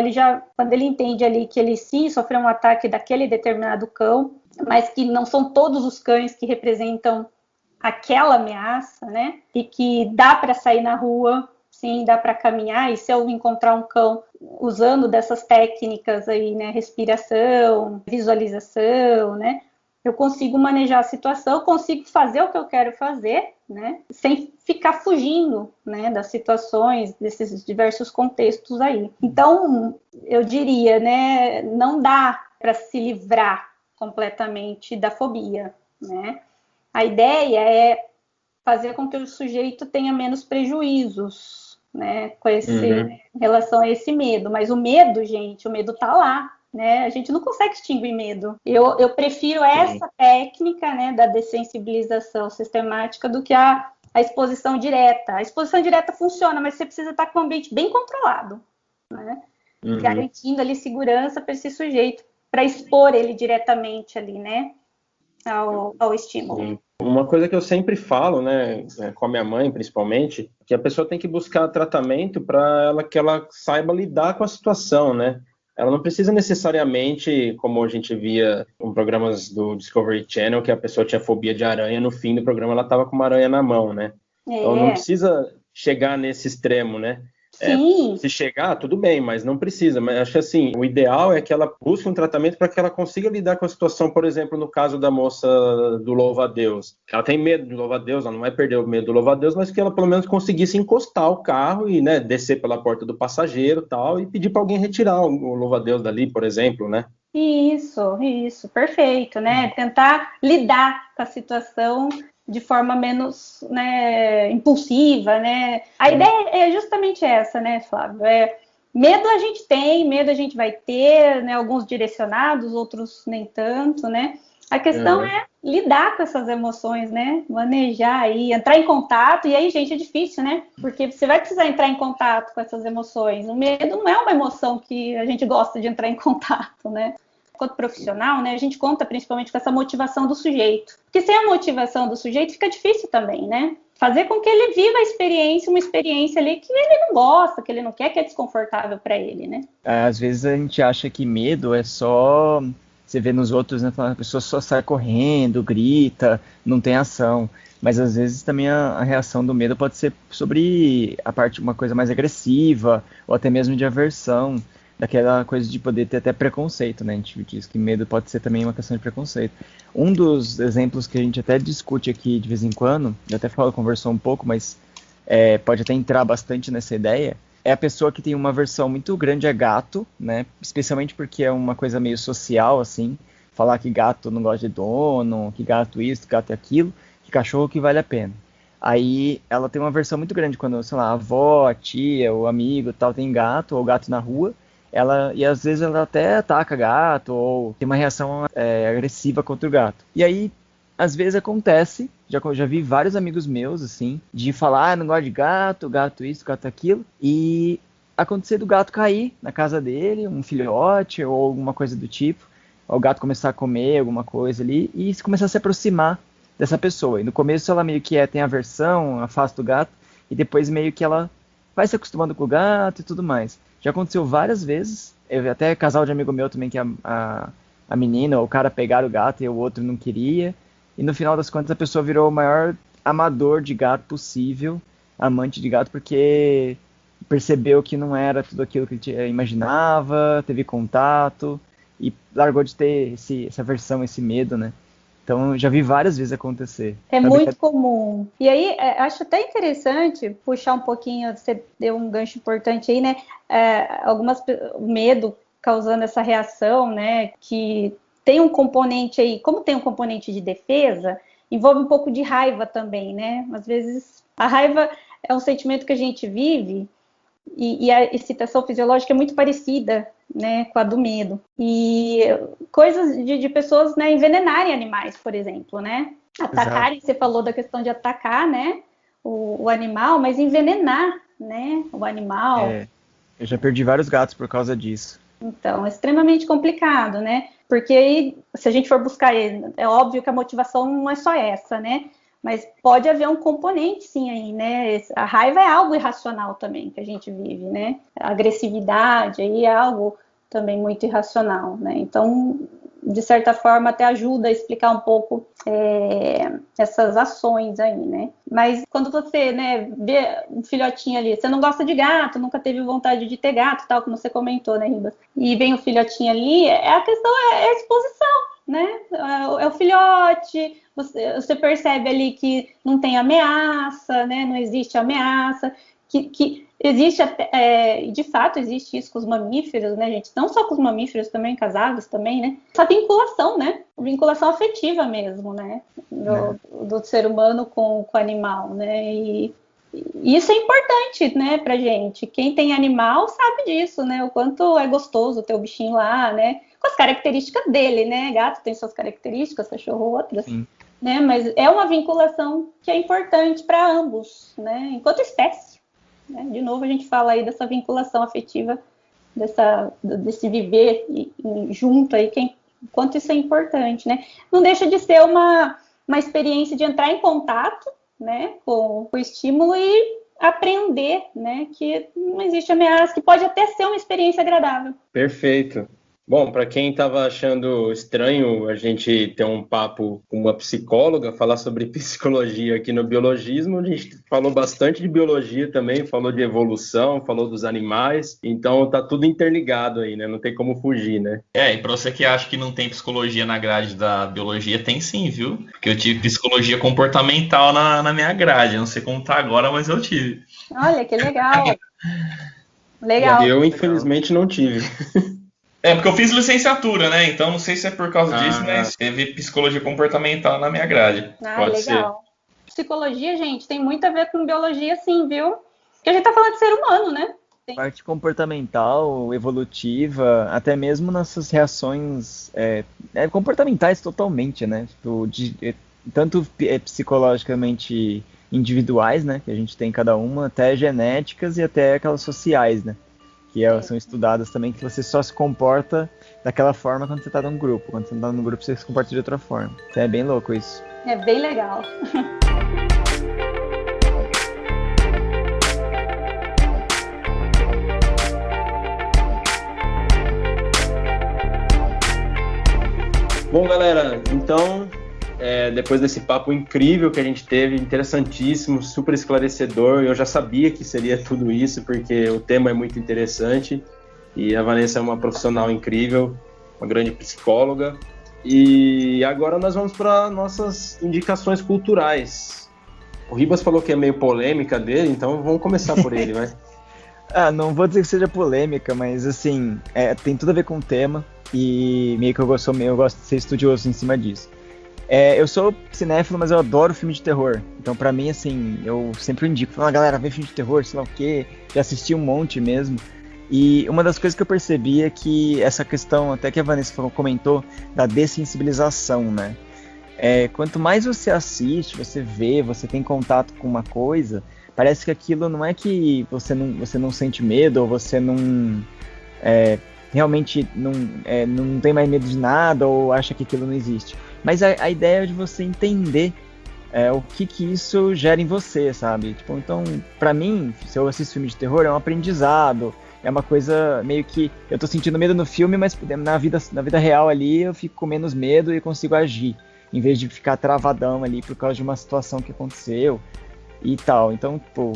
quando ele entende ali que ele sim sofreu um ataque daquele determinado cão, mas que não são todos os cães que representam aquela ameaça, né? E que dá para sair na rua, sim, dá para caminhar, e se eu encontrar um cão usando dessas técnicas aí, né, respiração, visualização, né, eu consigo manejar a situação, consigo fazer o que eu quero fazer, né, sem ficar fugindo, né, das situações, desses diversos contextos aí. Então, eu diria, né, não dá para se livrar completamente da fobia, né? A ideia é fazer com que o sujeito tenha menos prejuízos, né, com em relação a esse medo. Mas o medo, gente, o medo tá lá, né? A gente não consegue extinguir medo. Eu prefiro essa técnica, né, da dessensibilização sistemática do que a exposição direta. A exposição direta funciona, mas você precisa estar com o ambiente bem controlado, né? Garantindo ali segurança para esse sujeito, para expor ele diretamente ali, né, ao estímulo. Sim. Uma coisa que eu sempre falo, né, com a minha mãe principalmente, que a pessoa tem que buscar tratamento para que ela saiba lidar com a situação, né? Ela não precisa necessariamente, como a gente via em programas do Discovery Channel, que a pessoa tinha fobia de aranha, no fim do programa ela estava com uma aranha na mão, né? Então não precisa chegar nesse extremo, né? Se chegar, tudo bem, mas não precisa. Mas acho que assim, o ideal é que ela busque um tratamento para que ela consiga lidar com a situação, por exemplo, no caso da moça do louva-a-Deus. Ela tem medo do louva-a-Deus, ela não vai perder o medo do louva-a-Deus, mas que ela pelo menos conseguisse encostar o carro e, né, descer pela porta do passageiro tal, e pedir para alguém retirar o louva-a-Deus dali, por exemplo, né? Isso, perfeito, né? Tentar lidar com a situação de forma menos, né, impulsiva, né? A ideia é justamente essa, né, Flávio? Medo a gente tem, medo a gente vai ter, né? Alguns direcionados, outros nem tanto, né? A questão é lidar com essas emoções, né? Manejar aí, entrar em contato. E aí, gente, é difícil, né? Porque você vai precisar entrar em contato com essas emoções. O medo não é uma emoção que a gente gosta de entrar em contato, né? Enquanto profissional, né, a gente conta principalmente com essa motivação do sujeito. Porque sem a motivação do sujeito fica difícil também, né? Fazer com que ele viva a experiência, uma experiência ali que ele não gosta, que ele não quer, que é desconfortável para ele, né? Às vezes a gente acha que medo é só... Você vê nos outros, né, a pessoa só sai correndo, grita, não tem ação. Mas às vezes também a reação do medo pode ser sobre uma coisa mais agressiva, ou até mesmo de aversão. Daquela coisa de poder ter até preconceito, né? A gente diz que medo pode ser também uma questão de preconceito. Um dos exemplos que a gente até discute aqui de vez em quando, eu até conversou um pouco, mas pode até entrar bastante nessa ideia, é a pessoa que tem uma aversão muito grande a gato, né? Especialmente porque é uma coisa meio social, assim, falar que gato não gosta de dono, que gato isso, gato aquilo, que cachorro que vale a pena. Aí ela tem uma aversão muito grande quando, sei lá, a avó, a tia, o amigo tal tem gato, ou gato na rua, e às vezes ela até ataca gato ou tem uma reação agressiva contra o gato. E aí, às vezes acontece, já vi vários amigos meus, assim, de falar, não gosto de gato isso, gato aquilo, e acontecer do gato cair na casa dele, um filhote ou alguma coisa do tipo, ou o gato começar a comer alguma coisa ali, e começar a se aproximar dessa pessoa. E no começo ela meio que tem aversão, afasta o gato, e depois meio que ela vai se acostumando com o gato e tudo mais. Já aconteceu várias vezes, até casal de amigo meu também, que a menina ou o cara pegaram o gato e o outro não queria, e no final das contas a pessoa virou o maior amador de gato possível, amante de gato, porque percebeu que não era tudo aquilo que ele imaginava, teve contato, e largou de ter essa aversão, esse medo, né? Então, já vi várias vezes acontecer. É muito comum. E aí, acho até interessante puxar um pouquinho, você deu um gancho importante aí, né? O medo causando essa reação, né? Que tem um componente aí, como tem um componente de defesa, envolve um pouco de raiva também, né? Às vezes, a raiva é um sentimento que a gente vive e a excitação fisiológica é muito parecida, né, com a do medo. E coisas de pessoas, né, envenenarem animais, por exemplo, né? Atacarem, você falou da questão de atacar, né, o animal, mas envenenar, né, o animal. Eu já perdi vários gatos por causa disso. Então, é extremamente complicado, né? Porque aí, se a gente for buscar, é óbvio que a motivação não é só essa, né? Mas pode haver um componente, sim, aí, né? A raiva é algo irracional também que a gente vive, né? A agressividade aí é algo também muito irracional, né? Então, de certa forma, até ajuda a explicar um pouco essas ações aí, né? Mas quando você, né, vê um filhotinho ali, você não gosta de gato, nunca teve vontade de ter gato, tal, como você comentou, né, Ribas? E vem o filhotinho ali, a questão é a exposição, né? É o filhote, você percebe ali que não tem ameaça, né? Não existe ameaça, que Existe até, de fato, existe isso com os mamíferos, né, gente? Não só com os mamíferos, também com as aves também, né? Essa vinculação, né? Vinculação afetiva mesmo, né? Do ser humano com o animal, né? E isso é importante, né, pra gente. Quem tem animal sabe disso, né? O quanto é gostoso ter o bichinho lá, né? Com as características dele, né? Gato tem suas características, cachorro outras. Sim. Né? Mas é uma vinculação que é importante para ambos, né? Enquanto espécie. Né? De novo, a gente fala aí dessa vinculação afetiva, desse viver junto aí, quanto isso é importante, né? Não deixa de ser uma experiência de entrar em contato, né, com o estímulo e aprender, né, que não existe ameaça, que pode até ser uma experiência agradável. Perfeito. Bom, para quem estava achando estranho a gente ter um papo com uma psicóloga, falar sobre psicologia aqui no Biologismo, a gente falou bastante de biologia também, falou de evolução, falou dos animais, então tá tudo interligado aí, né? Não tem como fugir, né? E para você que acha que não tem psicologia na grade da biologia, tem sim, viu? Porque eu tive psicologia comportamental na minha grade, eu não sei como tá agora, mas eu tive. Olha, que legal! Legal. Eu, infelizmente, não tive. Porque eu fiz licenciatura, né? Então não sei se é por causa disso, mas teve psicologia comportamental na minha grade. Pode legal. Ser. Psicologia, gente, tem muito a ver com biologia, sim, viu? Porque a gente tá falando de ser humano, né? Parte comportamental, evolutiva, até mesmo nossas reações comportamentais totalmente, né? Tanto psicologicamente individuais, né? Que a gente tem cada uma, até genéticas e até aquelas sociais, né? Que são estudadas também, que você só se comporta daquela forma quando você está num grupo. Quando você não está num grupo, você se comporta de outra forma. Então é bem louco isso. É bem legal. Bom, galera, então, depois desse papo incrível que a gente teve, interessantíssimo, super esclarecedor, eu já sabia que seria tudo isso, porque o tema é muito interessante, e a Vanessa é uma profissional incrível, uma grande psicóloga, e agora nós vamos para nossas indicações culturais. O Ribas falou que é meio polêmica dele, então vamos começar por ele, vai. Não vou dizer que seja polêmica, mas assim, tem tudo a ver com o tema, e meio que eu gosto de ser estudioso em cima disso. Eu sou cinéfilo, mas eu adoro filme de terror. Então, pra mim, assim, eu sempre indico. Falo, galera, vê filme de terror, sei lá o quê. Já assisti um monte mesmo. E uma das coisas que eu percebi é que essa questão, até que a Vanessa comentou, da dessensibilização, né? Quanto mais você assiste, você vê, você tem contato com uma coisa, parece que aquilo não é que você não sente medo, ou você não... realmente não tem mais medo de nada, ou acha que aquilo não existe. Mas a ideia é de você entender o que isso gera em você, sabe? Tipo, então, pra mim, se eu assisto filme de terror, é um aprendizado, é uma coisa meio que... Eu tô sentindo medo no filme, mas na vida real ali, eu fico com menos medo e consigo agir, em vez de ficar travadão ali por causa de uma situação que aconteceu e tal. Então, pô,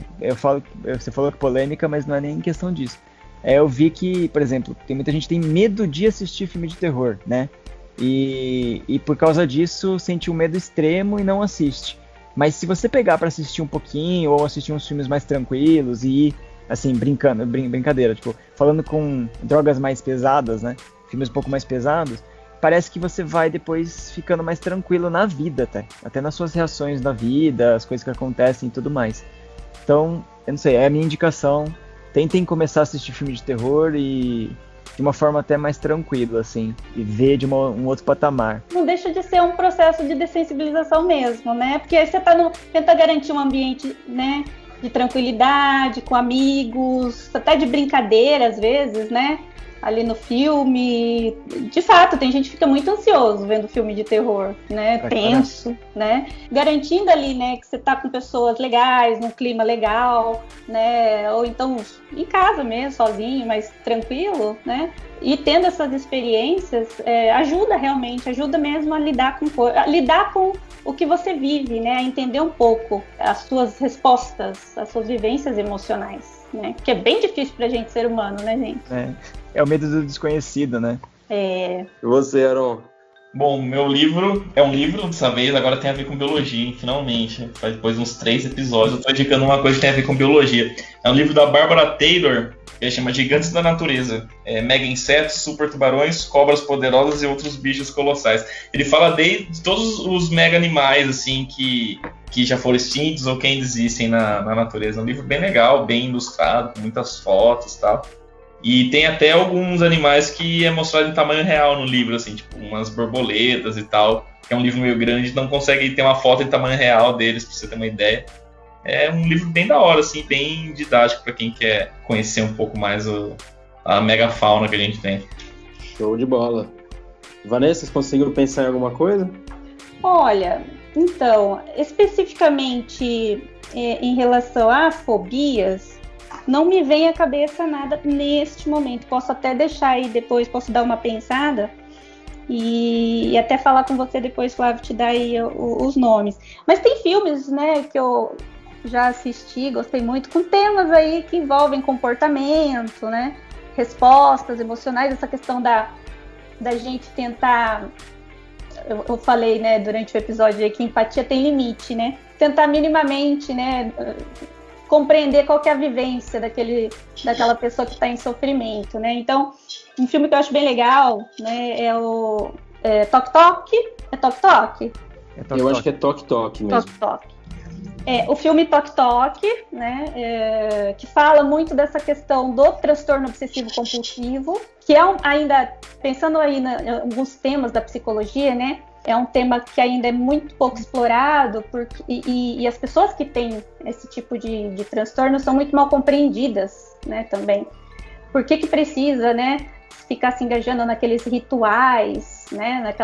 você falou que polêmica, mas não é nem questão disso. Eu vi que, por exemplo, muita gente tem medo de assistir filme de terror, né? E por causa disso sente um medo extremo e não assiste. Mas se você pegar pra assistir um pouquinho, ou assistir uns filmes mais tranquilos e ir, assim, brincadeira, tipo, falando com drogas mais pesadas, né? Filmes um pouco mais pesados, parece que você vai depois ficando mais tranquilo na vida, até nas suas reações na vida, as coisas que acontecem e tudo mais. Então, eu não sei, é a minha indicação. Tentem começar a assistir filme de terror e de uma forma até mais tranquila, assim, e ver de um outro patamar. Não deixa de ser um processo de dessensibilização mesmo, né? Porque aí você tenta garantir um ambiente, né, de tranquilidade, com amigos, até de brincadeira às vezes, né? Ali no filme, de fato, tem gente que fica muito ansioso vendo filme de terror, né, tenso, né, garantindo ali, né, que você tá com pessoas legais, num clima legal, né, ou então em casa mesmo, sozinho, mas tranquilo, né, e tendo essas experiências, ajuda mesmo a lidar com o que você vive, né, a entender um pouco as suas respostas, as suas vivências emocionais, né, que é bem difícil pra gente ser humano, né, gente? É o medo do desconhecido, né? E você, Aaron? Bom, meu livro é um livro dessa vez, agora tem a ver com biologia, hein, finalmente. Faz depois de uns 3 episódios, eu tô indicando uma coisa que tem a ver com biologia. É um livro da Barbara Taylor, que chama Gigantes da Natureza. Mega insetos, super tubarões, cobras poderosas e outros bichos colossais. Ele fala de todos os mega animais, assim, que já foram extintos ou que ainda existem na natureza. É um livro bem legal, bem ilustrado, com muitas fotos e tal. E tem até alguns animais que é mostrado em tamanho real no livro, assim, tipo umas borboletas e tal. Que é um livro meio grande, não consegue ter uma foto em tamanho real deles, pra você ter uma ideia. É um livro bem da hora, assim, bem didático para quem quer conhecer um pouco mais a megafauna que a gente tem. Show de bola. Vanessa, vocês conseguiram pensar em alguma coisa? Olha, então, especificamente em relação a fobias, não me vem à cabeça nada neste momento. Posso até deixar aí depois, posso dar uma pensada e até falar com você depois, Flávio, te dar aí os nomes. Mas tem filmes, né, que eu já assisti, gostei muito, com temas aí que envolvem comportamento, né, respostas emocionais, essa questão da gente tentar... Eu falei, né, durante o episódio aí que empatia tem limite, né? Tentar minimamente, né, compreender qual que é a vivência daquela pessoa que está em sofrimento, né? Então, um filme que eu acho bem legal, né, é o Tok Tok. É Tok Tok? Eu acho que é Tok Tok mesmo. Tok Tok. O filme Tok Tok, né, que fala muito dessa questão do transtorno obsessivo compulsivo, que é ainda, pensando aí em alguns temas da psicologia, né, é um tema que ainda é muito pouco explorado, e as pessoas que têm esse tipo de transtorno são muito mal compreendidas, né, também. Por que precisa, né, ficar se engajando naqueles rituais, né,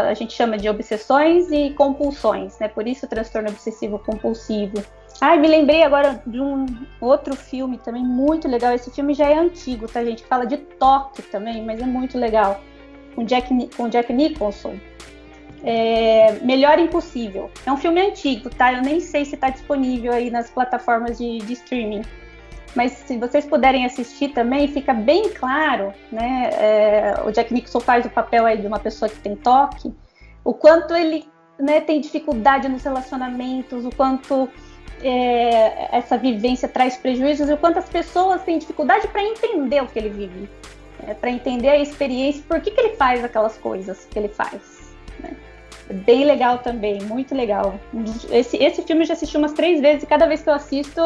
a gente chama de obsessões e compulsões, né? Por isso o transtorno obsessivo compulsivo. Me lembrei agora de um outro filme também muito legal. Esse filme já é antigo, tá, gente? Fala de toque também, mas é muito legal. Com Jack Nicholson. Melhor Impossível. É um filme antigo, tá? Eu nem sei se está disponível aí nas plataformas de streaming. Mas se vocês puderem assistir também, fica bem claro, né? O Jack Nicholson faz o papel aí de uma pessoa que tem toque, o quanto ele, né, tem dificuldade nos relacionamentos, o quanto essa vivência traz prejuízos, e o quanto as pessoas têm dificuldade para entender o que ele vive, para entender a experiência, por que ele faz aquelas coisas que ele faz, né? É bem legal também, muito legal. Esse filme eu já assisti umas 3 vezes, e cada vez que eu assisto,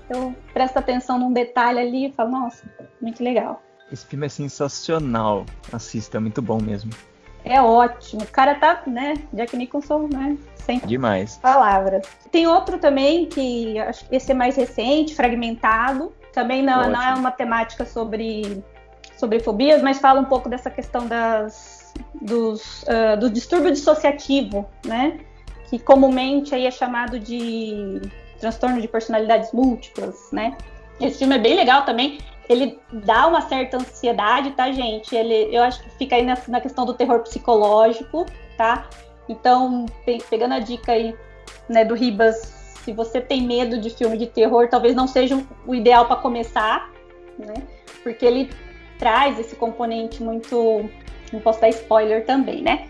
eu presto atenção num detalhe ali e falo, nossa, muito legal. Esse filme é sensacional. Assista, é muito bom mesmo. É ótimo. O cara tá, né, Jack Nicholson, né, sem demais palavras. Tem outro também, que acho que esse é mais recente, Fragmentado. Também não é uma temática sobre fobias, mas fala um pouco dessa questão do distúrbio dissociativo, né, que comumente aí é chamado de transtorno de personalidades múltiplas, né? Esse filme é bem legal também. Ele dá uma certa ansiedade, tá, gente? Eu acho que fica aí na questão do terror psicológico, tá? Então, pegando a dica aí, né, do Ribas, se você tem medo de filme de terror, talvez não seja o ideal para começar, né? Porque ele traz esse componente muito... Não posso dar spoiler também, né?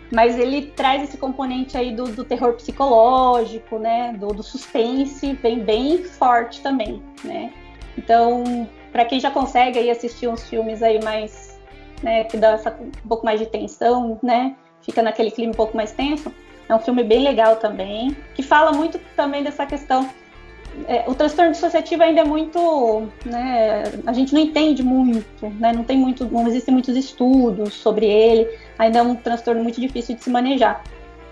Mas ele traz esse componente aí do terror psicológico, né, do suspense, vem bem forte também, né. Então, para quem já consegue aí assistir uns filmes aí mais, né, que dá um pouco mais de tensão, né, fica naquele clima um pouco mais tenso, é um filme bem legal também, que fala muito também dessa questão. O transtorno dissociativo ainda é muito, né, a gente não entende muito, né, não existem muitos estudos sobre ele, ainda é um transtorno muito difícil de se manejar.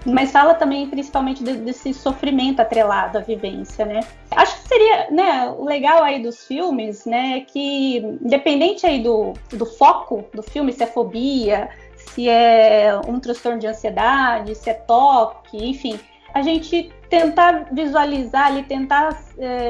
Mas fala também principalmente desse sofrimento atrelado à vivência, né. Acho que seria, né, o legal aí dos filmes, né, que independente aí do foco do filme, se é fobia, se é um transtorno de ansiedade, se é toque, enfim, a gente tentar visualizar ali, tentar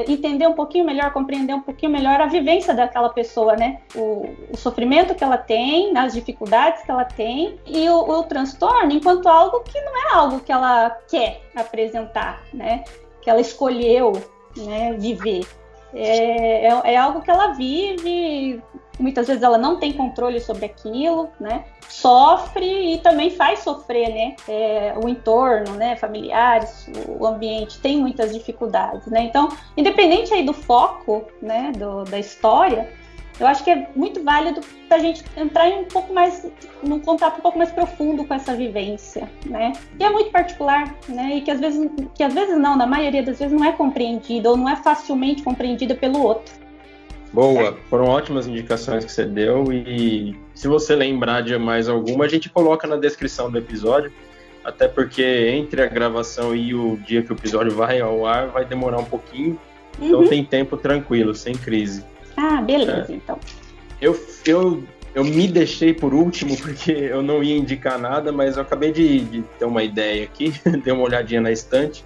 entender um pouquinho melhor, compreender um pouquinho melhor a vivência daquela pessoa, né? O sofrimento que ela tem, as dificuldades que ela tem e o transtorno enquanto algo que não é algo que ela quer apresentar, né? Que ela escolheu, né, viver. É algo que ela vive muitas vezes ela não tem controle sobre aquilo, né? Sofre e também faz sofrer, né? O entorno, né? Familiares, o ambiente tem muitas dificuldades, né? Então, independente aí do foco, né? Da história, eu acho que é muito válido para a gente entrar em num contato um pouco mais profundo com essa vivência, né? E é muito particular, né? E que às vezes não, na maioria das vezes não é compreendida ou não é facilmente compreendida pelo outro. Boa, foram ótimas indicações que você deu e se você lembrar de mais alguma, a gente coloca na descrição do episódio, até porque entre a gravação e o dia que o episódio vai ao ar vai demorar um pouquinho, então tem tempo tranquilo, sem crise. Ah, beleza, então. Eu me deixei por último porque eu não ia indicar nada, mas eu acabei de ter uma ideia aqui, dei uma olhadinha na estante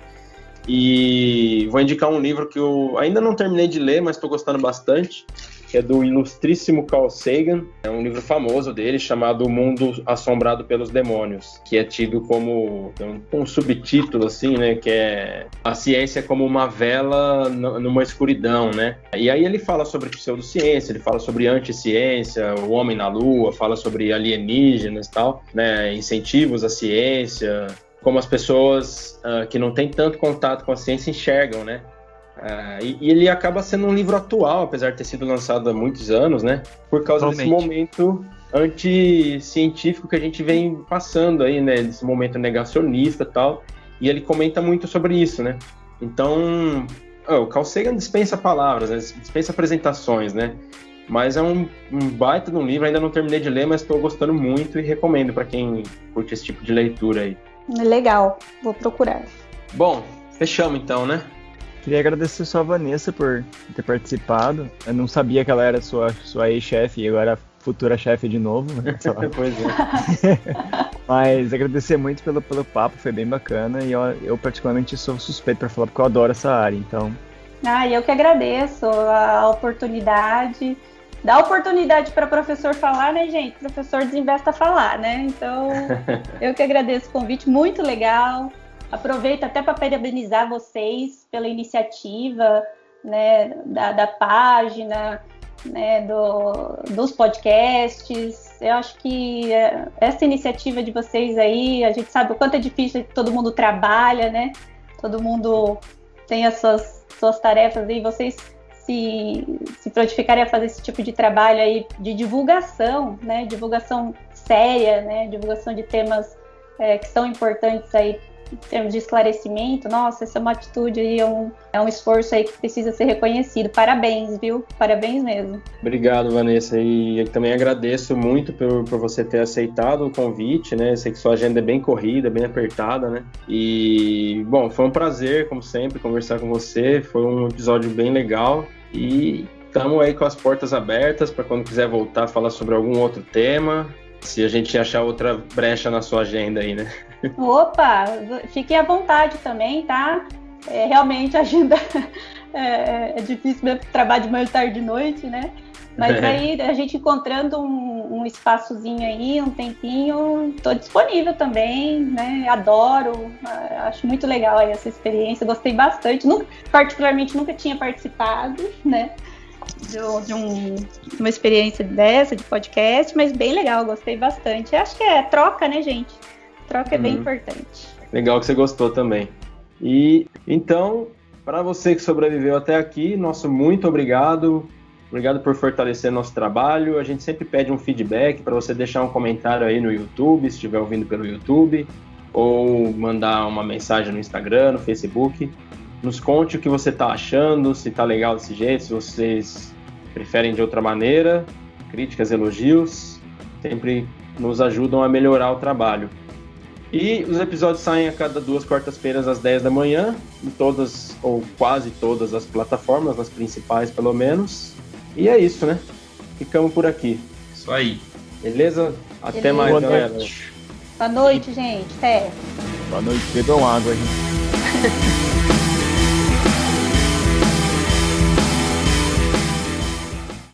e vou indicar um livro que eu ainda não terminei de ler, mas estou gostando bastante, que é do ilustríssimo Carl Sagan. É um livro famoso dele chamado O Mundo Assombrado pelos Demônios, que é tido como um subtítulo, assim, né, que é a ciência como uma vela numa escuridão, né? E aí ele fala sobre pseudociência, ele fala sobre anticiência, o homem na lua, fala sobre alienígenas e tal, né, incentivos à ciência, como as pessoas que não têm tanto contato com a ciência enxergam, né? E ele acaba sendo um livro atual, apesar de ter sido lançado há muitos anos, né? Por causa desse momento anticientífico que a gente vem passando aí, né? Desse momento negacionista e tal. E ele comenta muito sobre isso, né? Então, o Carl Sagan dispensa palavras, né? Dispensa apresentações, né? Mas é um baita de um livro, ainda não terminei de ler, mas estou gostando muito e recomendo para quem curte esse tipo de leitura aí. Legal, vou procurar. Bom, fechamos então, né? Queria agradecer só a Vanessa por ter participado. Eu não sabia que ela era sua ex-chefe e agora futura chefe de novo. Né? Pois é. Mas agradecer muito pelo papo, foi bem bacana. E eu particularmente sou suspeito para falar porque eu adoro essa área, então... Eu que agradeço a oportunidade. Dá oportunidade para professor falar, né, gente? Professor desinvesta a falar, né? Então, eu que agradeço o convite, muito legal. Aproveito até para parabenizar vocês pela iniciativa, né, da página, né, dos podcasts. Eu acho que essa iniciativa de vocês aí, a gente sabe o quanto é difícil, todo mundo trabalha, né? Todo mundo tem as suas tarefas aí, vocês se prontificarem a fazer esse tipo de trabalho aí de divulgação, né? Divulgação séria, né? Divulgação de temas que são importantes aí em termos de esclarecimento. Nossa, essa é uma atitude aí, é um esforço aí que precisa ser reconhecido. Parabéns, viu? Parabéns mesmo. Obrigado, Vanessa. E eu também agradeço muito por você ter aceitado o convite, né? Sei que sua agenda é bem corrida, bem apertada, né? E, bom, foi um prazer, como sempre, conversar com você. Foi um episódio bem legal. E estamos aí com as portas abertas para quando quiser voltar a falar sobre algum outro tema. Se a gente achar outra brecha na sua agenda aí, né? Opa, fiquem à vontade também, tá? Realmente a agenda é difícil mesmo, trabalhar de manhã, tarde e noite, né? Mas aí a gente encontrando um espaçozinho aí, um tempinho, tô disponível também, né? Adoro, acho muito legal aí essa experiência, gostei bastante. Particularmente nunca tinha participado, né? De uma experiência dessa, de podcast, mas bem legal, gostei bastante. Acho que é troca, né, gente? Troca é bem importante. Legal que você gostou também. E então, para você que sobreviveu até aqui, nosso muito obrigado. Obrigado por fortalecer nosso trabalho. A gente sempre pede um feedback para você deixar um comentário aí no YouTube, se estiver ouvindo pelo YouTube, ou mandar uma mensagem no Instagram, no Facebook. Nos conte o que você está achando, se está legal desse jeito, se vocês preferem de outra maneira. Críticas, elogios, sempre nos ajudam a melhorar o trabalho. E os episódios saem a cada 2 quartas-feiras às 10 da manhã, em todas ou quase todas as plataformas, nas principais pelo menos. E é isso, né? Ficamos por aqui. Isso aí. Beleza? Até mais, galera. Boa noite, gente. Até. Boa noite, bebam água, gente.